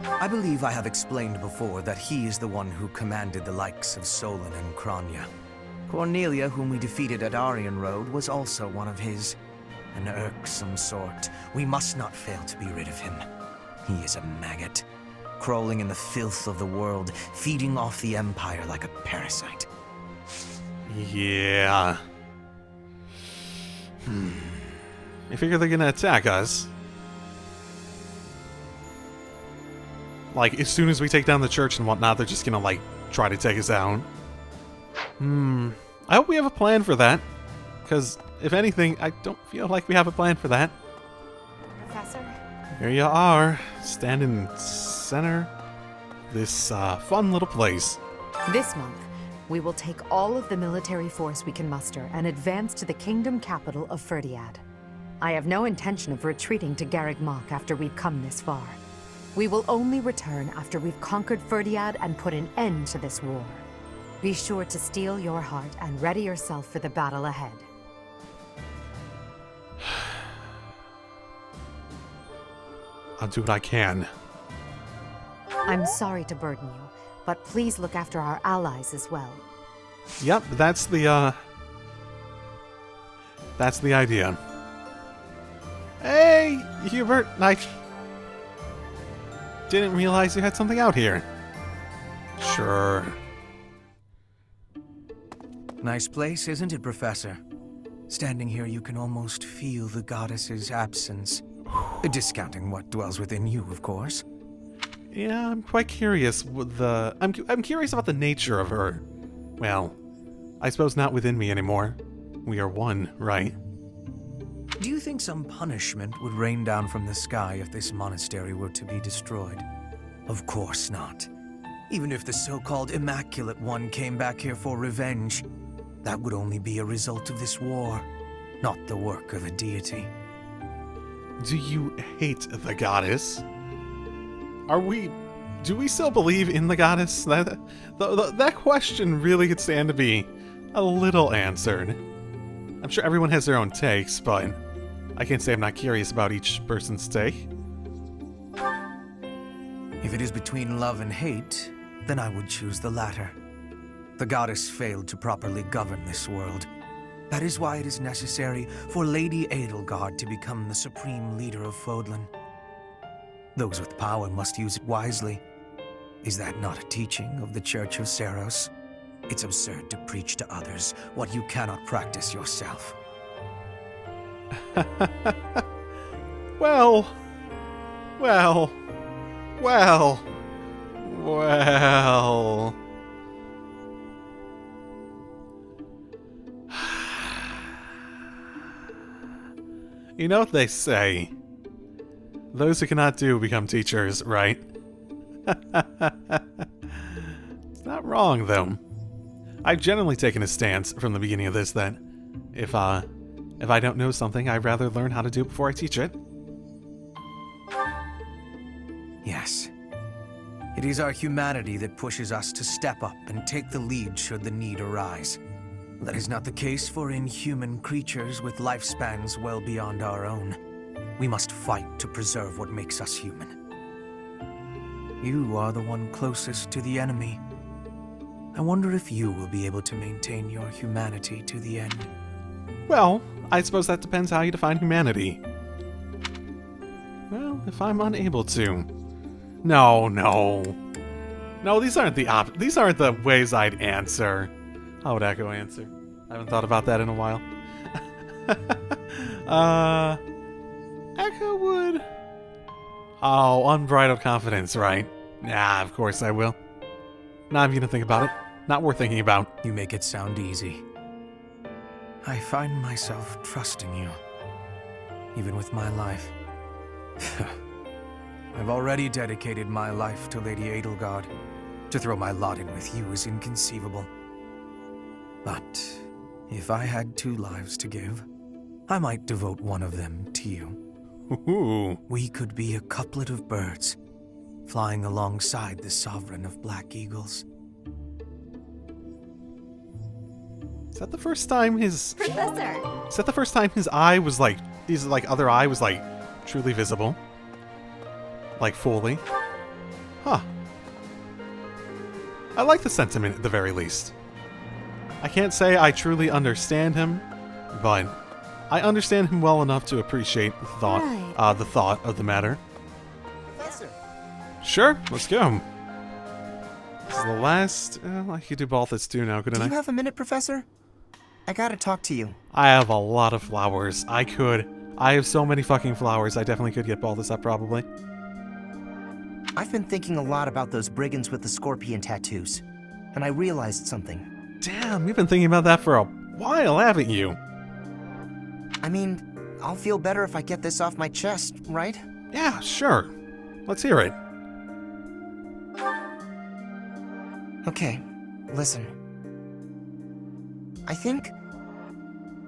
I believe I have explained before that he is the one who commanded the likes of Solon and Kranya. Cornelia, whom we defeated at Aryan Road, was also one of his. An irksome sort. We must not fail to be rid of him. He is a maggot, crawling in the filth of the world, feeding off the Empire like a parasite. Yeah. I figure they're gonna attack us. Like, as soon as we take down the church and whatnot, they're just gonna, like, try to take us out. I hope we have a plan for that. Because, if anything, I don't feel like we have a plan for that. Professor? Here you are, standing center of this fun little place. This month, we will take all of the military force we can muster and advance to the kingdom capital of Ferdiad. I have no intention of retreating to Garreg Mach after we've come this far. We will only return after we've conquered Ferdiad and put an end to this war. Be sure to steel your heart and ready yourself for the battle ahead. I'll do what I can. I'm sorry to burden you, but please look after our allies as well. Yep, that's the idea. Hey, Hubert, I didn't realize you had something out here. Sure. Nice place, isn't it, Professor? Standing here, you can almost feel the goddess's absence. Discounting what dwells within you, of course. Yeah, I'm quite curious with the... I'm curious about the nature of her. Well, I suppose not within me anymore. We are one, right? Do you think some punishment would rain down from the sky if this monastery were to be destroyed? Of course not. Even if the so-called Immaculate One came back here for revenge, that would only be a result of this war, not the work of a deity. Do you hate the goddess? Do we still believe in the goddess? That question really could stand to be a little answered. I'm sure everyone has their own takes, but I can't say I'm not curious about each person's take. If it is between love and hate, then I would choose the latter. The goddess failed to properly govern this world. That is why it is necessary for Lady Edelgard to become the supreme leader of Fodlan. Those with power must use it wisely. Is that not a teaching of the Church of Seros? It's absurd to preach to others what you cannot practice yourself. Well. You know what they say. Those who cannot do become teachers, right? It's not wrong, though. I've generally taken a stance from the beginning of this that if I don't know something, I'd rather learn how to do it before I teach it. Yes. It is our humanity that pushes us to step up and take the lead should the need arise. That is not the case for inhuman creatures with lifespans well beyond our own. We must fight to preserve what makes us human. You are the one closest to the enemy. I wonder if you will be able to maintain your humanity to the end. Well, I suppose that depends how you define humanity. Well, if I'm unable to, No, no. No, these aren't the ways I'd answer. How would Echo answer? I haven't thought about that in a while. Echo would... Oh, unbridled confidence, right? Nah, of course I will. Not even gonna think about it. Not worth thinking about. You make it sound easy. I find myself trusting you, even with my life. I've already dedicated my life to Lady Edelgard. To throw my lot in with you is inconceivable. But if I had 2 lives to give, I might devote one of them to you. Ooh. We could be a couplet of birds, flying alongside the sovereign of Black Eagles. Is that the first time his... Professor! Is that the first time his eye was like... His, like, other eye was, like, truly visible? Like, fully? Huh. I like the sentiment at the very least. I can't say I truly understand him, but I understand him well enough to appreciate the thought of the matter. Professor. Sure, let's go. This is the last... I could do Balthus too now, couldn't I? Do you have a minute, Professor? I gotta talk to you. I have a lot of flowers. I have so many fucking flowers. I definitely could get Balthus up, probably. I've been thinking a lot about those brigands with the scorpion tattoos, and I realized something. Damn, you've been thinking about that for a while, haven't you? I mean, I'll feel better if I get this off my chest, right? Yeah, sure. Let's hear it. Okay, listen. I think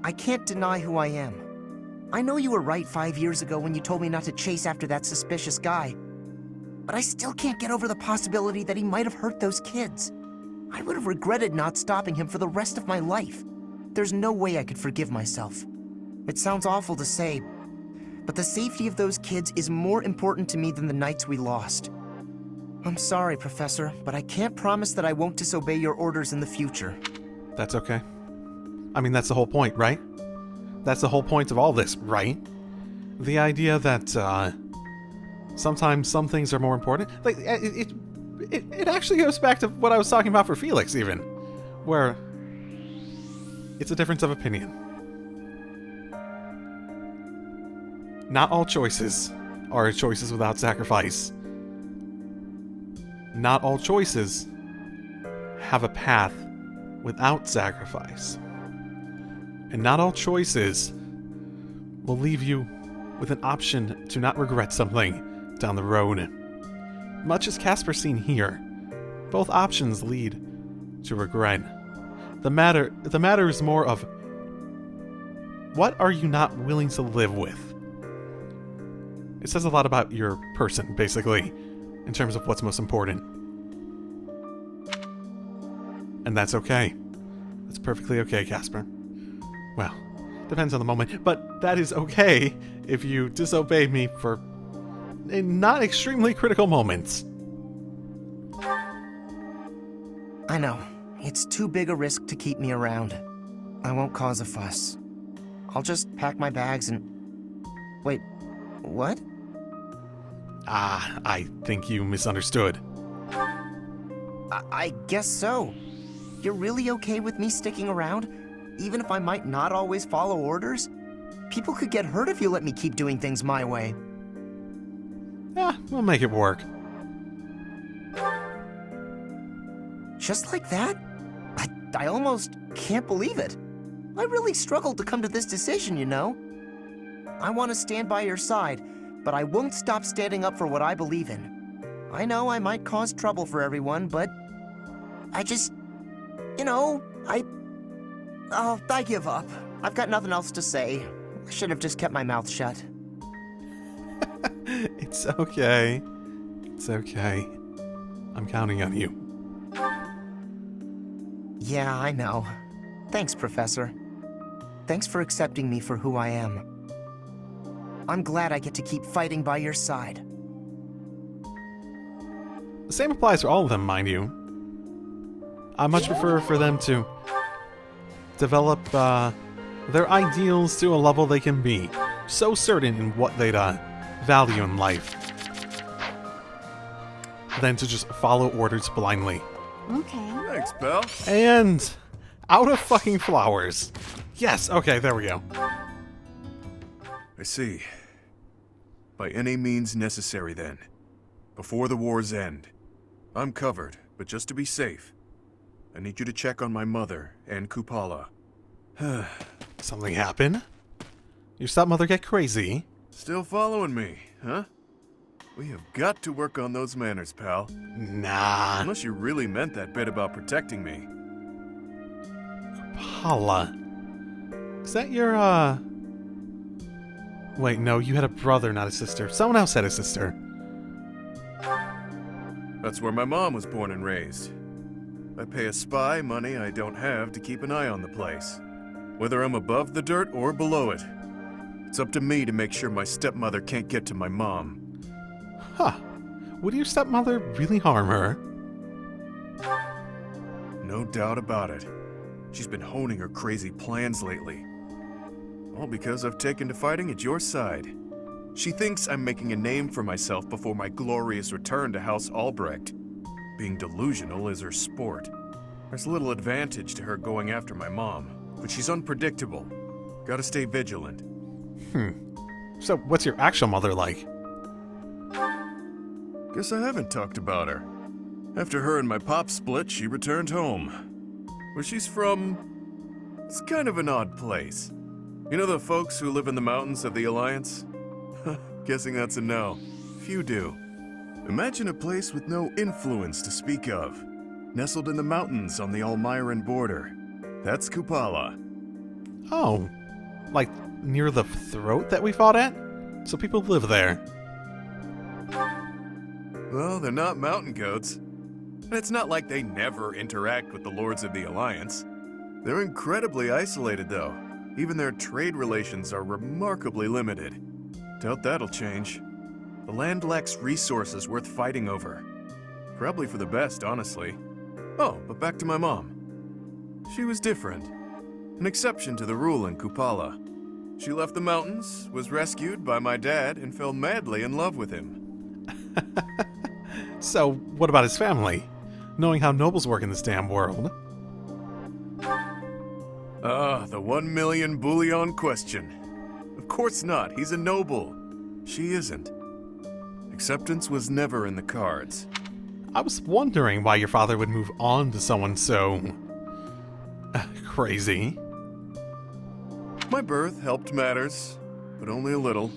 I can't deny who I am. I know you were right 5 years ago when you told me not to chase after that suspicious guy. But I still can't get over the possibility that he might have hurt those kids. I would have regretted not stopping him for the rest of my life. There's no way I could forgive myself. It sounds awful to say, but the safety of those kids is more important to me than the knights we lost. I'm sorry, Professor, but I can't promise that I won't disobey your orders in the future. That's okay. I mean, that's the whole point, right? That's the whole point of all this, right? The idea that, sometimes some things are more important. Like, it actually goes back to what I was talking about for Felix, even. Where it's a difference of opinion. Not all choices are choices without sacrifice. Not all choices have a path without sacrifice. And not all choices will leave you with an option to not regret something down the road. Much as Casper's seen here, both options lead to regret. The matter is more of, what are you not willing to live with? It says a lot about your person, basically, in terms of what's most important. And that's okay. That's perfectly okay, Casper. Well, depends on the moment, but that is okay if you disobey me for not extremely critical moments. I know. It's too big a risk to keep me around. I won't cause a fuss. I'll just pack my bags and... Wait, what? Ah, I think you misunderstood. I guess so. You're really okay with me sticking around? Even if I might not always follow orders? People could get hurt if you let me keep doing things my way. Yeah, we'll make it work. Just like that? I almost can't believe it. I really struggled to come to this decision, you know? I want to stand by your side, but I won't stop standing up for what I believe in. I know I might cause trouble for everyone, but I just... You know, I give up. I've got nothing else to say. I should have just kept my mouth shut. It's okay. It's okay. I'm counting on you. Yeah, I know. Thanks, Professor. Thanks for accepting me for who I am. I'm glad I get to keep fighting by your side. The same applies for all of them, mind you. I much prefer for them to develop their ideals to a level they can be so certain in what they'd value in life. than to just follow orders blindly. Okay. Thanks, pal. And out of fucking flowers. Yes, okay, there we go. I see. By any means necessary, then. Before the war's end. I'm covered, but just to be safe, I need you to check on my mother and Kupala. Something happen? Your stepmother get crazy? Still following me, huh? We have got to work on those manners, pal. Nah. Unless you really meant that bit about protecting me. Kupala. Is that your, Wait, no, you had a brother, not a sister. Someone else had a sister. That's where my mom was born and raised. I pay a spy money I don't have to keep an eye on the place. Whether I'm above the dirt or below it. It's up to me to make sure my stepmother can't get to my mom. Huh. Would your stepmother really harm her? No doubt about it. She's been honing her crazy plans lately. All because I've taken to fighting at your side. She thinks I'm making a name for myself before my glorious return to House Albrecht. Being delusional is her sport. There's little advantage to her going after my mom, but she's unpredictable. Gotta stay vigilant. So, what's your actual mother like? Guess I haven't talked about her. After her and my pop split, she returned home. Where she's from, it's kind of an odd place. You know the folks who live in the mountains of the Alliance? Guessing that's a no. Few do. Imagine a place with no influence to speak of. Nestled in the mountains on the Almyran border. That's Kupala. Oh. Like, near the throat that we fought at? So people live there. Well, they're not mountain goats. And it's not like they never interact with the Lords of the Alliance. They're incredibly isolated, though. Even their trade relations are remarkably limited. Doubt that'll change. The land lacks resources worth fighting over. Probably for the best, honestly. Oh, but back to my mom. She was different. An exception to the rule in Kupala. She left the mountains, was rescued by my dad, and fell madly in love with him. So, what about his family? Knowing how nobles work in this damn world. The 1 million bullion question. Of course not, he's a noble. She isn't. Acceptance was never in the cards. I was wondering why your father would move on to someone so... crazy. My birth helped matters, but only a little.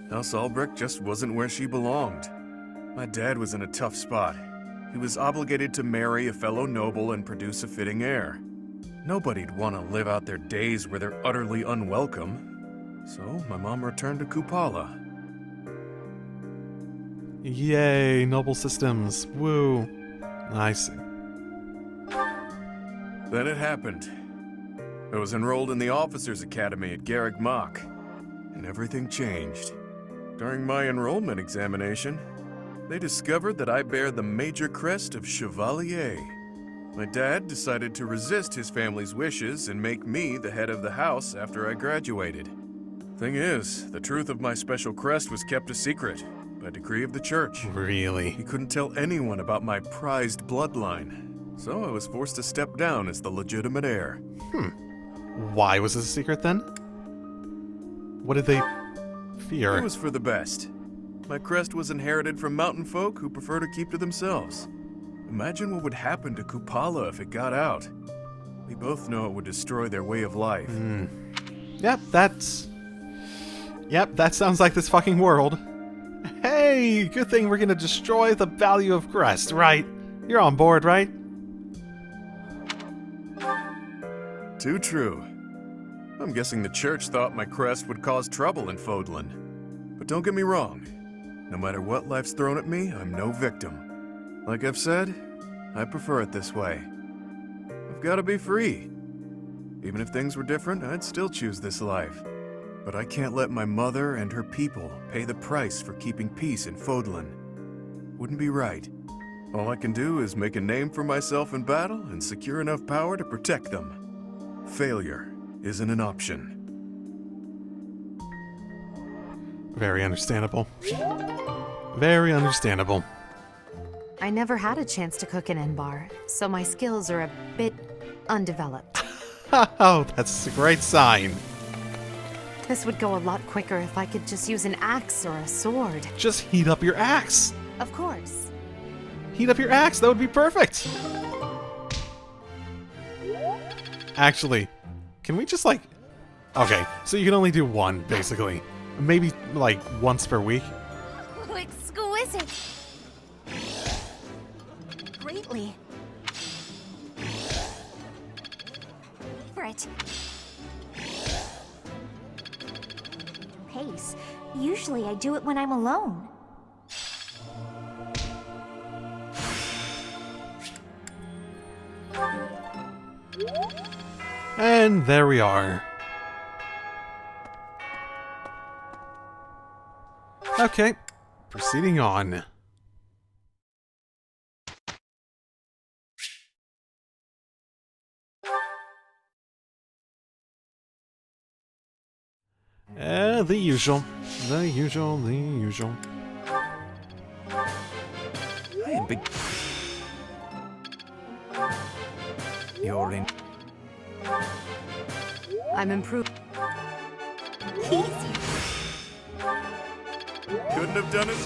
House Albrecht just wasn't where she belonged. My dad was in a tough spot. He was obligated to marry a fellow noble and produce a fitting heir. Nobody'd want to live out their days where they're utterly unwelcome. So my mom returned to Kupala. Yay, noble systems. Woo. I see. Then it happened. I was enrolled in the Officers' Academy at Garreg Mach, and everything changed. During my enrollment examination, they discovered that I bear the major crest of Chevalier. My dad decided to resist his family's wishes and make me the head of the house after I graduated. Thing is, the truth of my special crest was kept a secret, by decree of the church. Really? He couldn't tell anyone about my prized bloodline, so I was forced to step down as the legitimate heir. Why was this a secret then? What did they fear? It was for the best. My crest was inherited from mountain folk who prefer to keep to themselves. Imagine what would happen to Kupala if it got out. We both know it would destroy their way of life. Yep, that sounds like this fucking world. Hey, good thing we're gonna destroy the value of crest, right? You're on board, right? Too true. I'm guessing the church thought my crest would cause trouble in Fodlan. But don't get me wrong. No matter what life's thrown at me, I'm no victim. Like I've said, I prefer it this way. I've got to be free. Even if things were different, I'd still choose this life. But I can't let my mother and her people pay the price for keeping peace in Fodlan. Wouldn't be right. All I can do is make a name for myself in battle and secure enough power to protect them. Failure isn't an option. Very understandable. Very understandable. I never had a chance to cook an N-bar, so my skills are a bit undeveloped. Oh, that's a great sign. This would go a lot quicker if I could just use an axe or a sword. Just heat up your axe. Of course. Heat up your axe, that would be perfect. Actually, can we just like... Okay, so you can only do one, basically. Maybe like once per week. Exquisite. Greatly. Favorite. Pace. Usually I do it when I'm alone. And there we are. Okay, proceeding on. The usual. The usual, the usual. I am big. You're in. I'm improved. Couldn't have done it.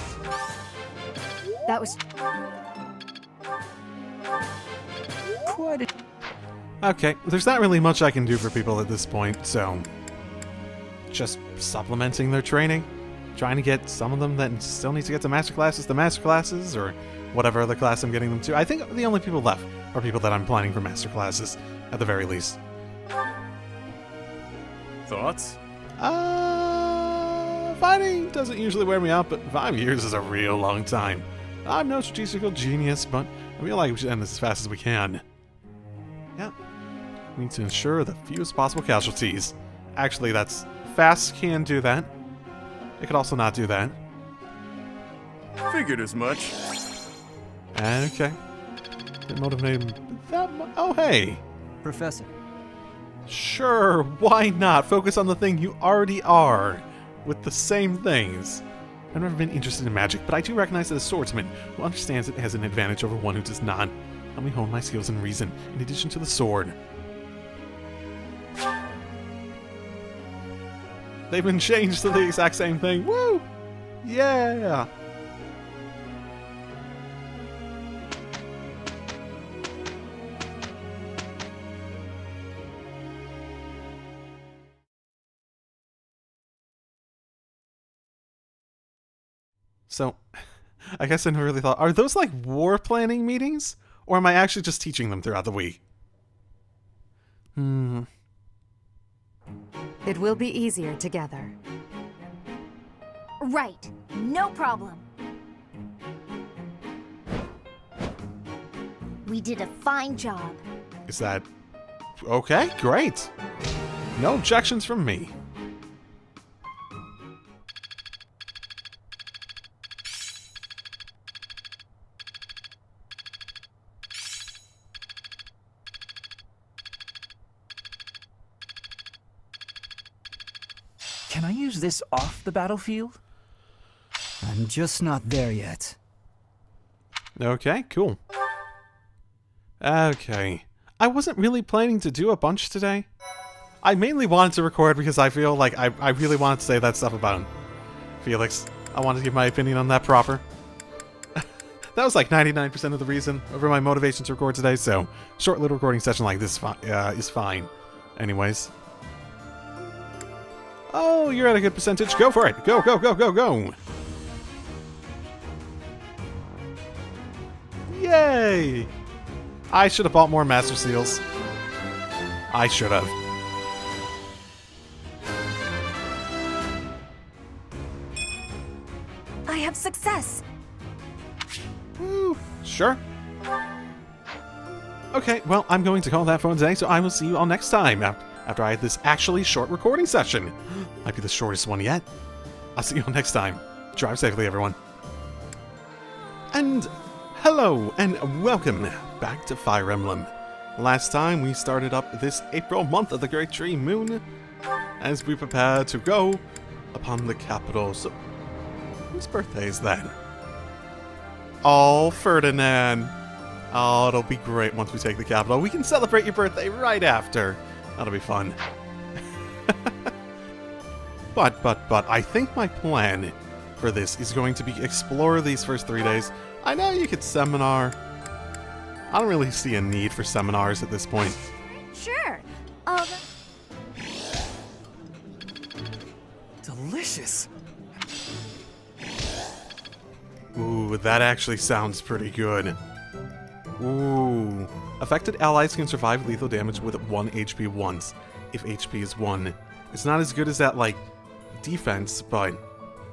That was... Quite a... Okay, there's not really much I can do for people at this point, so... Just supplementing their training. Trying to get some of them that still need to get to master classes, or whatever other class I'm getting them to. I think the only people left are people that I'm planning for master classes, at the very least. Thoughts? Fighting doesn't usually wear me out, but 5 years is a real long time. I'm no strategical genius, but I feel like we should end this as fast as we can. Yeah. We need to ensure the fewest possible casualties. Actually, that's... Fast can do that. It could also not do that. Figured as much. Okay. Didn't motivate him that much. Oh, hey! Professor. Sure, why not? Focus on the thing you already are, with the same things. I've never been interested in magic, but I do recognize that a swordsman who understands it has an advantage over one who does not. Help me hone my skills in reason, in addition to the sword. They've been changed to the exact same thing. Woo! Yeah! So, I guess I never really thought, are those like war planning meetings? Or am I actually just teaching them throughout the week? It will be easier together. Right. No problem. We did a fine job. Is that... Okay, great. No objections from me. Can I use this off the battlefield? I'm just not there yet. Okay, cool. Okay. I wasn't really planning to do a bunch today. I mainly wanted to record because I feel like I really wanted to say that stuff about Felix. I wanted to give my opinion on that proper. That was like 99% of the reason over my motivation to record today, so short little recording session like this is fine. Anyways. Oh, you're at a good percentage. Go for it. Go, go, go, go, go. Yay! I should have bought more Master Seals. I should have. I have success. Woo, sure. Okay, well, I'm going to call that for today, so I will see you all next time after I had this actually short recording session. Might be the shortest one yet. I'll see you all next time. Drive safely, everyone. And hello, and welcome back to Fire Emblem. Last time we started up this April month of the Great Tree Moon as we prepare to go upon the capital. So, whose birthday is that? Oh, Ferdinand. Oh, it'll be great once we take the capital. We can celebrate your birthday right after. That'll be fun. But, I think my plan for this is going to be explore these first 3 days. I know you could seminar. I don't really see a need for seminars at this point. Sure. Delicious. Ooh, that actually sounds pretty good. Ooh. Affected allies can survive lethal damage with 1 HP once, if HP is 1. It's not as good as that, like, defense, but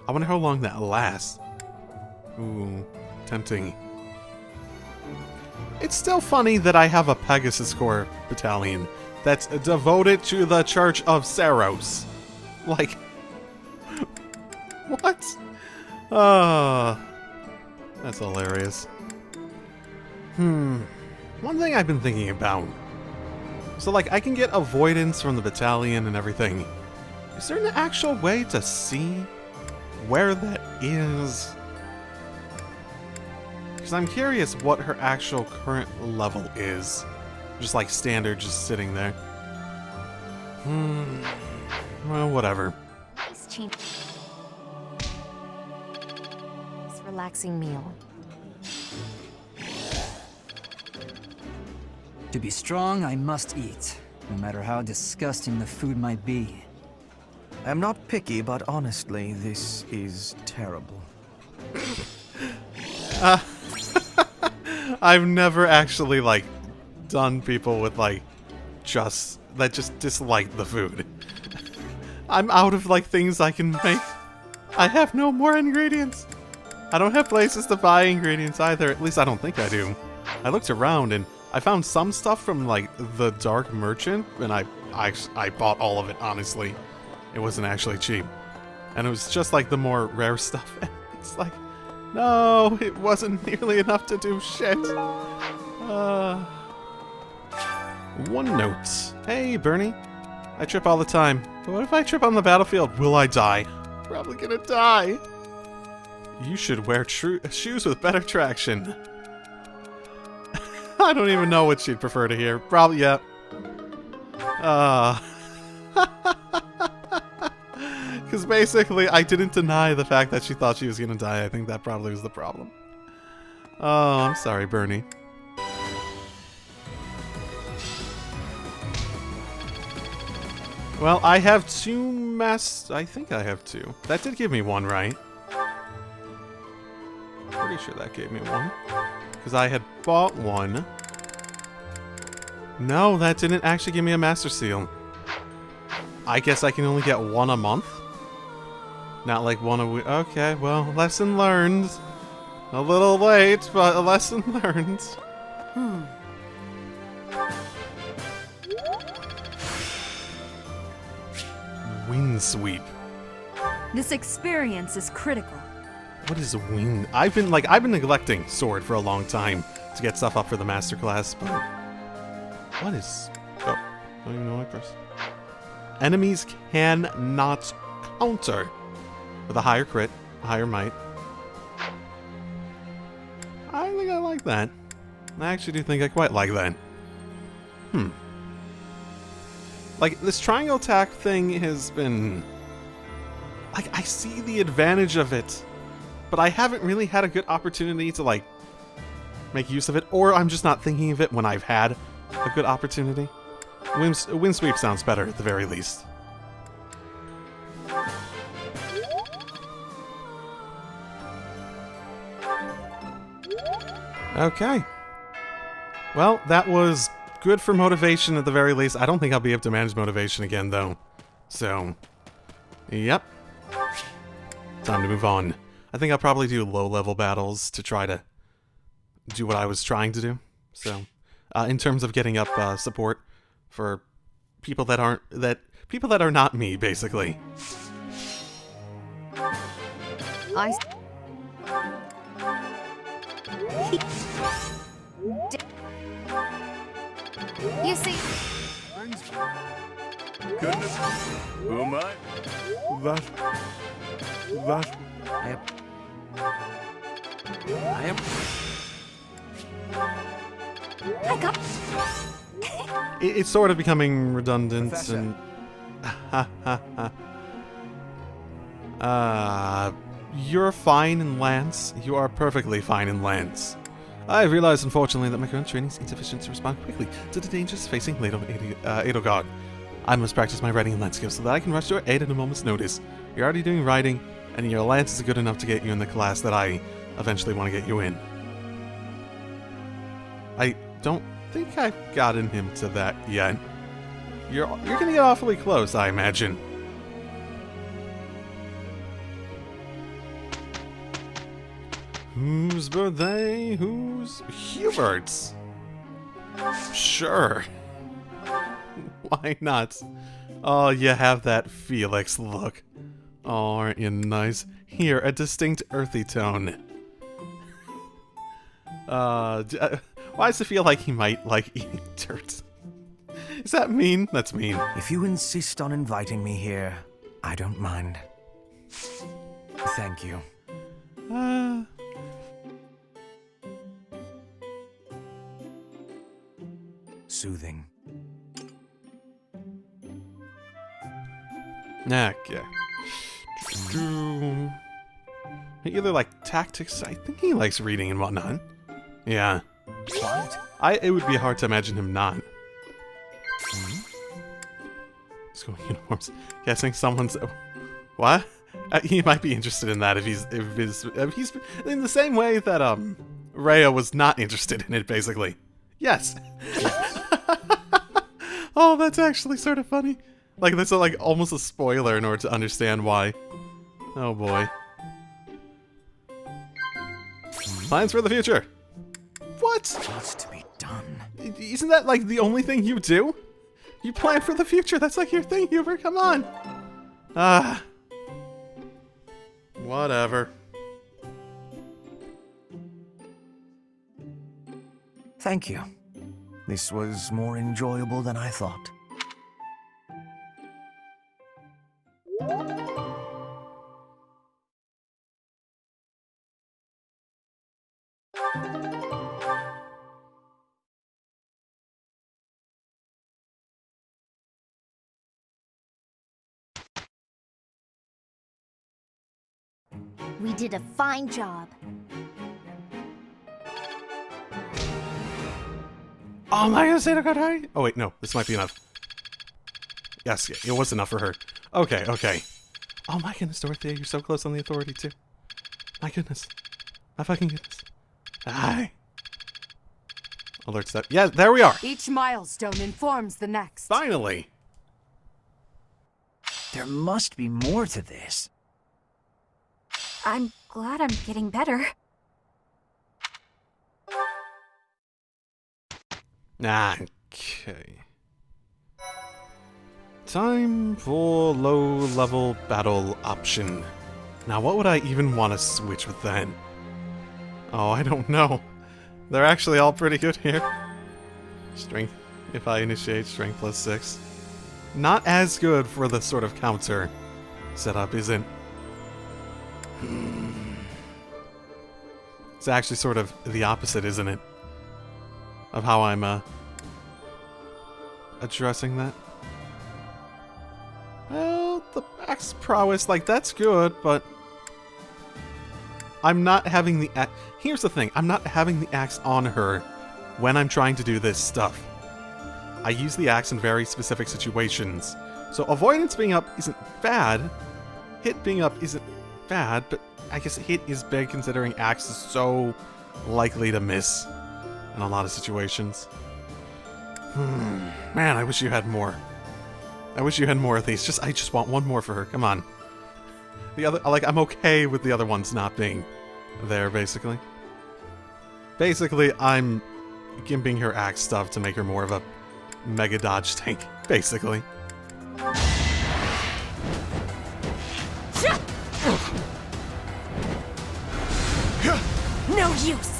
I wonder how long that lasts. Ooh, tempting. It's still funny that I have a Pegasus Corps battalion that's devoted to the Church of Saros. Like, what? That's hilarious. One thing I've been thinking about. So, like, I can get avoidance from the battalion and everything. Is there an actual way to see where that is? Because I'm curious what her actual current level is. Just like standard, just sitting there. Well, whatever. This relaxing meal. To be strong, I must eat, no matter how disgusting the food might be. I'm not picky, but honestly, this is terrible. I've never actually, like, done people with, like, just dislike the food. I'm out of, like, things I can make. I have no more ingredients. I don't have places to buy ingredients either. At least I don't think I do. I looked around and I found some stuff from, like, the Dark Merchant, and I bought all of it, honestly. It wasn't actually cheap. And it was just, like, the more rare stuff. It's like, no, it wasn't nearly enough to do shit. One note. Hey, Bernie. I trip all the time. But what if I trip on the battlefield? Will I die? Probably gonna die. You should wear shoes with better traction. I don't even know what she'd prefer to hear. Probably, yeah. Because basically, I didn't deny the fact that she thought she was gonna die. I think that probably was the problem. Oh, I'm sorry, Bernie. Well, I have 2 I think I have 2. That did give me 1, right? Pretty sure that gave me 1. Because I had bought 1. No, that didn't actually give me a Master Seal. I guess I can only get 1 a month? Not like 1 a week. Okay, well, lesson learned. A little late, but a lesson learned. Wind sweep. This experience is critical. What is wind? I've been neglecting sword for a long time to get stuff up for the master class, but what is? Oh, I don't even know what I pressed. Enemies cannot counter with a higher crit, a higher might. I think I like that. I actually do think I quite like that. Like, this triangle attack thing has been... Like, I see the advantage of it, but I haven't really had a good opportunity to, like, make use of it, or I'm just not thinking of it when I've had a good opportunity. Wind sweep sounds better, at the very least. Okay. Well, that was good for motivation at the very least. I don't think I'll be able to manage motivation again, though. So, yep. Time to move on. I think I'll probably do low-level battles to try to do what I was trying to do. So, in terms of getting up support for people that are not me, basically. You see... Goodness. Who am I? That... Yep. I am... I got... It's sort of becoming redundant Professor. and... You're fine in Lance. You are perfectly fine in Lance. I realize, unfortunately, that my current training is insufficient to respond quickly to the dangers facing Edelgard. I must practice my writing and Lance skills so that I can rush to your aid at a moment's notice. You're already doing writing, and your Lance is good enough to get you in the class that I eventually want to get you in. I don't think I've gotten him to that yet. You're gonna get awfully close, I imagine. Whose birthday? Who's Hubert's? Sure. Why not? Oh, you have that Felix look. Oh, aren't you nice? Here, a distinct earthy tone. Why does it feel like he might like eating dirt? Is that mean? That's mean. If you insist on inviting me here, I don't mind. Thank you. Soothing. Okay. Either like tactics. I think he likes reading and whatnot. Yeah. What? It would be hard to imagine him not. School uniforms. Guessing someone's. What? He might be interested in that if he's in the same way that Rhea was not interested in it. Basically. Yes. Oh, that's actually sort of funny. Like, that's like almost a spoiler in order to understand why. Oh boy. Plans for the future. What? What's to be done? Isn't that like the only thing you do? You plan for the future. That's like your thing, Hubert. Come on. Whatever. Thank you. This was more enjoyable than I thought. We did a fine job. Oh my god, oh wait, no, this might be enough. Yes, yeah, it was enough for her. Okay, okay. Oh my goodness, Dorothea, you're so close on the authority too. My goodness. My fucking goodness. Aye. Alert step. Yeah, there we are. Each milestone informs the next. Finally. There must be more to this. I'm glad I'm getting better. Okay. Time for low-level battle option. Now, what would I even want to switch with then? Oh, I don't know. They're actually all pretty good here. Strength, if I initiate, strength +6. Not as good for the sort of counter setup, is it? It's actually sort of the opposite, isn't it? Of how I'm, addressing that. Well, the axe prowess, like, that's good, but I'm not having the axe. Here's the thing, I'm not having the axe on her when I'm trying to do this stuff. I use the axe in very specific situations. So avoidance being up isn't bad. Hit being up isn't bad, but I guess hit is big considering axe is so likely to miss in a lot of situations. Man, I wish you had more. I wish you had more of these. I just want one more for her. Come on. The other, like, I'm okay with the other ones not being there, basically. Basically, I'm gimping her axe stuff to make her more of a mega dodge tank, basically. No use.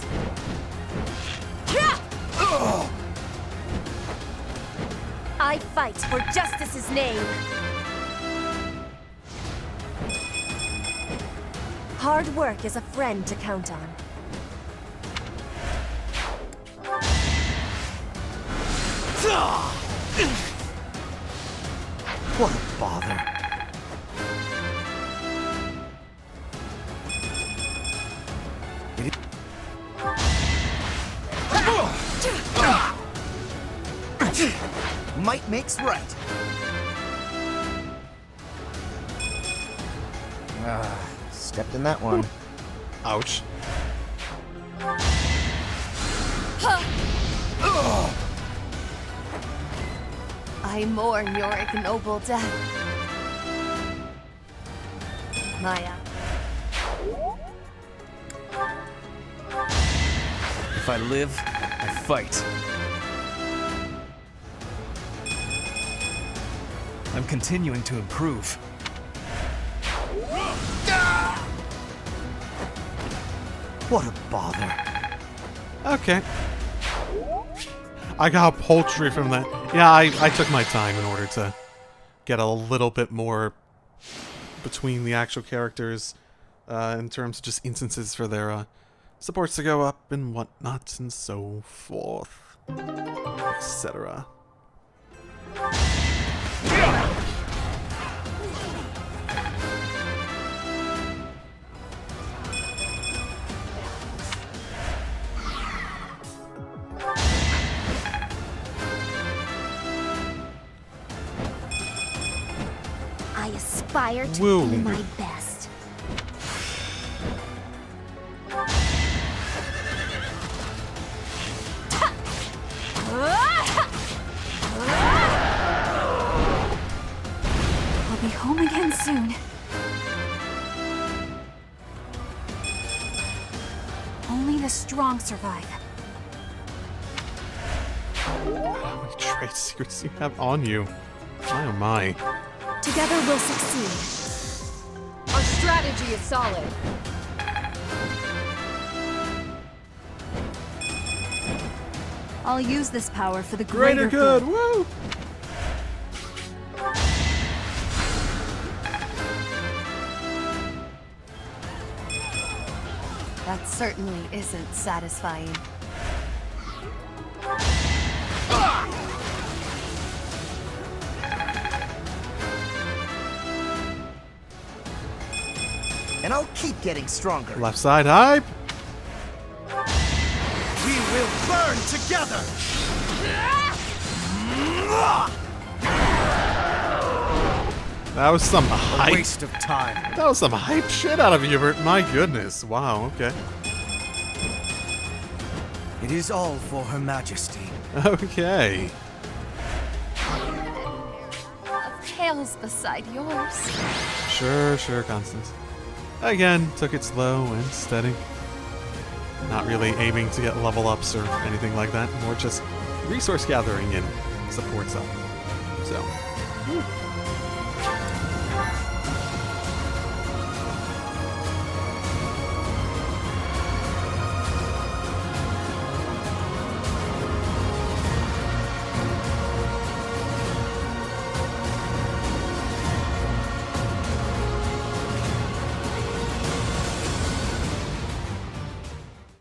I fight for justice's name. Hard work is a friend to count on. What a bother. Might makes right. Stepped in that one. Ouch. I mourn your ignoble death. Maya. If I live, I fight. I'm continuing to improve. What a bother. Okay. I got poultry from that. Yeah, I took my time in order to get a little bit more between the actual characters in terms of just instances for their supports to go up and whatnot and so forth, etc. I aspire to Woo. be my best. I'll be home again soon. Only the strong survive. How many trade secrets do you have on you? My oh my. Together we'll succeed. Our strategy is solid. I'll use this power for the Greater good! Woo! That certainly isn't satisfying. And I'll keep getting stronger. Left side hype! We will burn together! That was some hype. A waste of time. That was some hype shit out of Hubert. My goodness. Wow, okay. It is all for Her Majesty. Okay. Pales beside yours. Sure, Constance. Again, took it slow and steady. Not really aiming to get level ups or anything like that. More just resource gathering and support stuff. So,